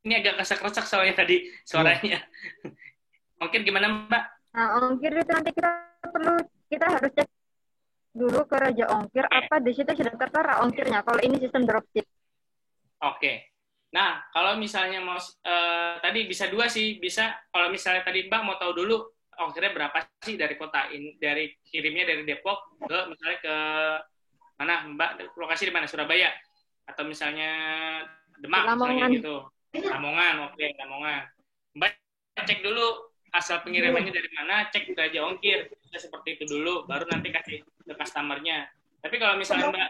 ini agak kesak-kesak soalnya tadi suaranya. Ongkir gimana Mbak? Nah, ongkir itu nanti kita harus cek dulu ke Raja Ongkir apa di situ sudah tertera ongkirnya kalau ini sistem dropship. Oke. Nah, kalau misalnya mau tadi bisa dua sih, bisa kalau misalnya tadi Mbak mau tahu dulu ongkirnya berapa sih dari kota ini, dari kirimnya dari Depok ke misalnya ke mana Mbak, lokasi di mana, Surabaya atau misalnya Demak misalnya gitu. Lamongan, oke, Lamongan. Mbak cek dulu asal pengirimannya dari mana, cek raja ongkir, bisa seperti itu dulu, baru nanti kasih ke customer-nya. Tapi kalau misalnya Mbak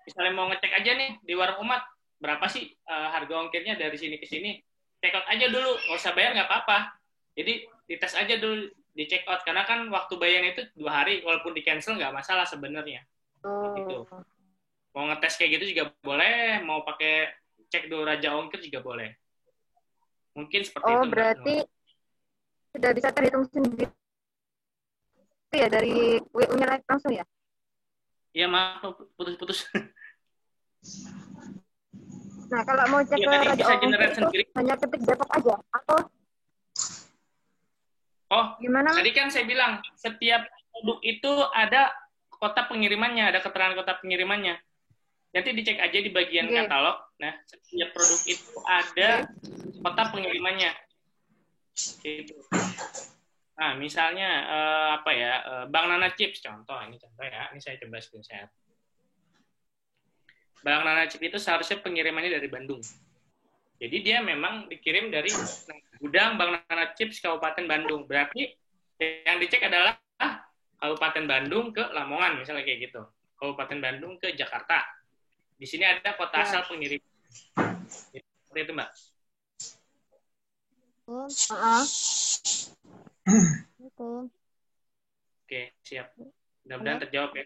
misalnya mau ngecek aja nih di warung umat, berapa sih harga ongkirnya dari sini ke sini, check out aja dulu, nggak usah bayar nggak apa-apa. Jadi dites aja dulu, di check out, karena kan waktu bayarnya itu 2 hari, walaupun di cancel nggak masalah sebenarnya. Gitu. Mau ngetes kayak gitu juga boleh, mau pakai cek dulu raja ongkir juga boleh. Mungkin seperti itu. Berarti sudah bisa terhitung sendiri ya dari WU-nya langsung ya? Iya, maaf, putus-putus. Nah, kalau mau cek ke raja ongkir itu hanya ketik Depok aja atau gimana? Tadi kan saya bilang setiap produk itu ada kota pengirimannya, ada keterangan kota pengirimannya. Nanti dicek aja di bagian katalog. Nah, setiap produk itu ada kota pengirimannya. Gitu. Nah, misalnya Bang Nana Chips contoh ya. Ini saya coba screenshot. Bang Nana Chips itu seharusnya pengirimannya dari Bandung. Jadi dia memang dikirim dari gudang Bang Nana Chips Kabupaten Bandung. Berarti yang dicek adalah Kabupaten Bandung ke Lamongan, misalnya kayak gitu. Kabupaten Bandung ke Jakarta. Di sini ada kota asal pengirim. Seperti itu, Mbak. Oke, siap. Mudah-mudahan terjawab ya.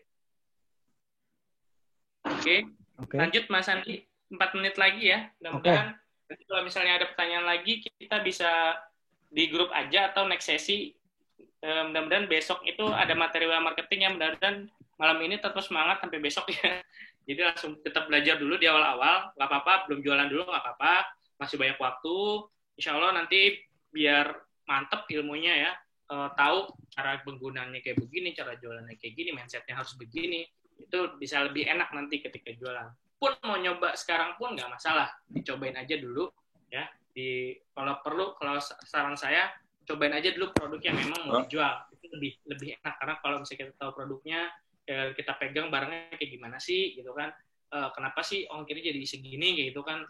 Oke. Lanjut Mas Andi, 4 menit lagi ya. Mudah-mudahan nanti kalau misalnya ada pertanyaan lagi, kita bisa di grup aja atau next sesi. Mudah-mudahan besok itu ada materi marketing yang mudah-mudahan malam ini tetap semangat sampai besok ya. Jadi langsung tetap belajar dulu di awal-awal, nggak apa-apa, belum jualan dulu nggak apa-apa, masih banyak waktu. Insya Allah nanti biar mantep ilmunya ya, tahu cara penggunaannya kayak begini, cara jualannya kayak gini, mindsetnya harus begini, itu bisa lebih enak nanti ketika jualan. Pun mau nyoba sekarang pun nggak masalah, dicobain aja dulu ya. Kalau perlu, kalau saran saya, cobain aja dulu produk yang memang mau dijual, itu lebih enak, karena kalau misalnya kita tahu produknya, kita pegang barangnya kayak gimana sih gitu kan, kenapa sih ongkirnya jadi segini kayak gitu kan,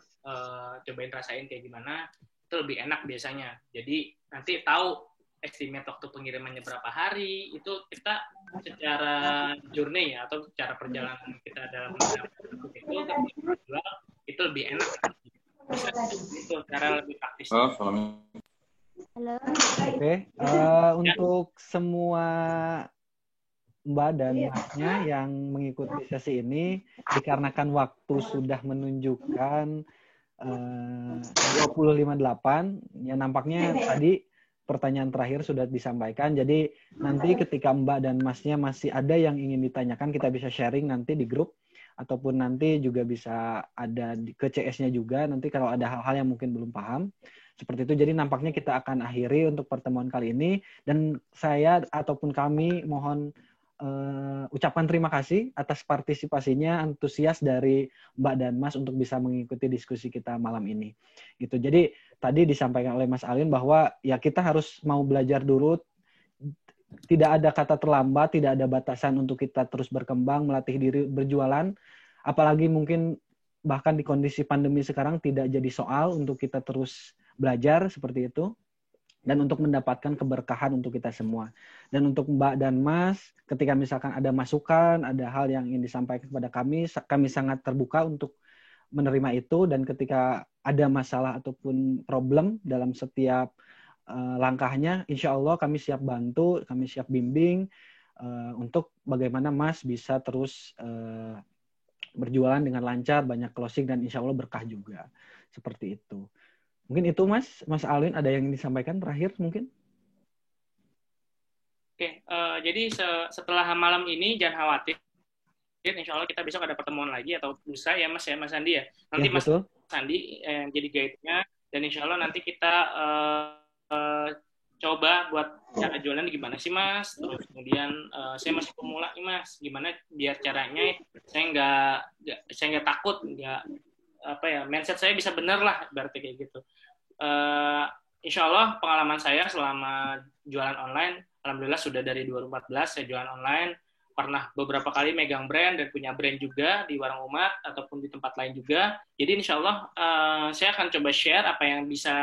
cobain rasain kayak gimana, itu lebih enak biasanya. Jadi nanti tahu estimate waktu pengirimannya berapa hari, itu kita secara journey ya, atau secara perjalanan kita dalam itu lebih enak. Itu cara lebih praktis. Untuk semua Mbak dan Masnya yang mengikuti sesi ini, dikarenakan waktu sudah menunjukkan 20.58, ya nampaknya tadi pertanyaan terakhir sudah disampaikan. Jadi nanti ketika Mbak dan Masnya masih ada yang ingin ditanyakan, kita bisa sharing nanti di grup, ataupun nanti juga bisa ada ke CS-nya juga, nanti kalau ada hal-hal yang mungkin belum paham. Seperti itu, jadi nampaknya kita akan akhiri untuk pertemuan kali ini, dan saya ataupun kami mohon ucapan terima kasih atas partisipasinya, antusias dari Mbak dan Mas untuk bisa mengikuti diskusi kita malam ini. Gitu. Jadi tadi disampaikan oleh Mas Alin bahwa ya kita harus mau belajar dulu, tidak ada kata terlambat, tidak ada batasan untuk kita terus berkembang, melatih diri berjualan, apalagi mungkin bahkan di kondisi pandemi sekarang tidak jadi soal untuk kita terus belajar seperti itu. Dan untuk mendapatkan keberkahan untuk kita semua. Dan untuk Mbak dan Mas, ketika misalkan ada masukan, ada hal yang ingin disampaikan kepada kami sangat terbuka untuk menerima itu, dan ketika ada masalah ataupun problem dalam setiap langkahnya, insya Allah kami siap bantu, kami siap bimbing untuk bagaimana Mas bisa terus berjualan dengan lancar, banyak closing, dan insya Allah berkah juga. Seperti itu. Mungkin itu Mas Alwin, ada yang disampaikan terakhir mungkin? Oke, jadi setelah malam ini jangan khawatir, insya Allah kita besok ada pertemuan lagi atau lusa ya Mas Andi ya. Nanti ya, Mas Andi yang jadi guide-nya, dan insya Allah nanti kita coba buat cara jualan gimana sih Mas. Terus kemudian saya masih pemula nih Mas, gimana biar caranya saya nggak takut, nggak mindset saya bisa bener lah berarti kayak gitu. Insya Allah pengalaman saya selama jualan online, alhamdulillah sudah dari 2014 saya jualan online, pernah beberapa kali megang brand dan punya brand juga di Warung Umat ataupun di tempat lain juga. Jadi insya Allah saya akan coba share apa yang bisa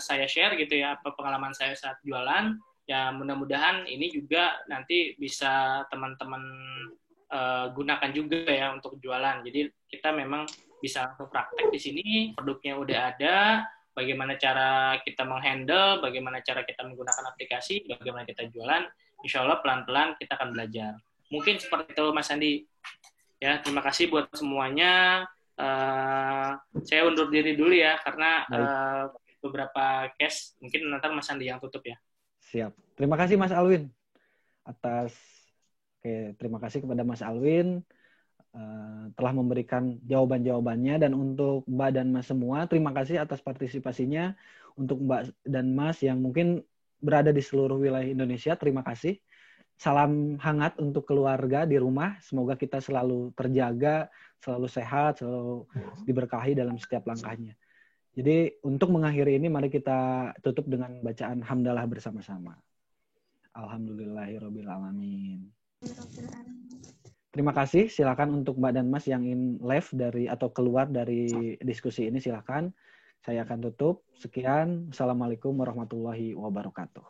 saya share gitu ya, apa pengalaman saya saat jualan. Ya mudah-mudahan ini juga nanti bisa teman-teman gunakan juga ya untuk jualan. Jadi kita memang bisa langsung praktek di sini, produknya udah ada, bagaimana cara kita menghandle, bagaimana cara kita menggunakan aplikasi, bagaimana kita jualan. Insya Allah pelan-pelan kita akan belajar. Mungkin seperti itu Mas Andi. Ya, terima kasih buat semuanya. Saya undur diri dulu ya, karena beberapa case mungkin nanti Mas Andi yang tutup ya. Siap. Terima kasih Mas Alwin terima kasih kepada Mas Alwin telah memberikan jawaban-jawabannya, dan untuk Mbak dan Mas semua terima kasih atas partisipasinya. Untuk Mbak dan Mas yang mungkin berada di seluruh wilayah Indonesia, terima kasih. Salam hangat untuk keluarga di rumah. Semoga kita selalu terjaga, selalu sehat, selalu diberkahi dalam setiap langkahnya. Jadi untuk mengakhiri ini, mari kita tutup dengan bacaan hamdalah bersama-sama. Alhamdulillahirabbil alamin. Terima kasih. Silakan untuk Mbak dan Mas yang ingin live atau keluar dari diskusi ini, silakan. Saya akan tutup. Sekian. Assalamualaikum warahmatullahi wabarakatuh.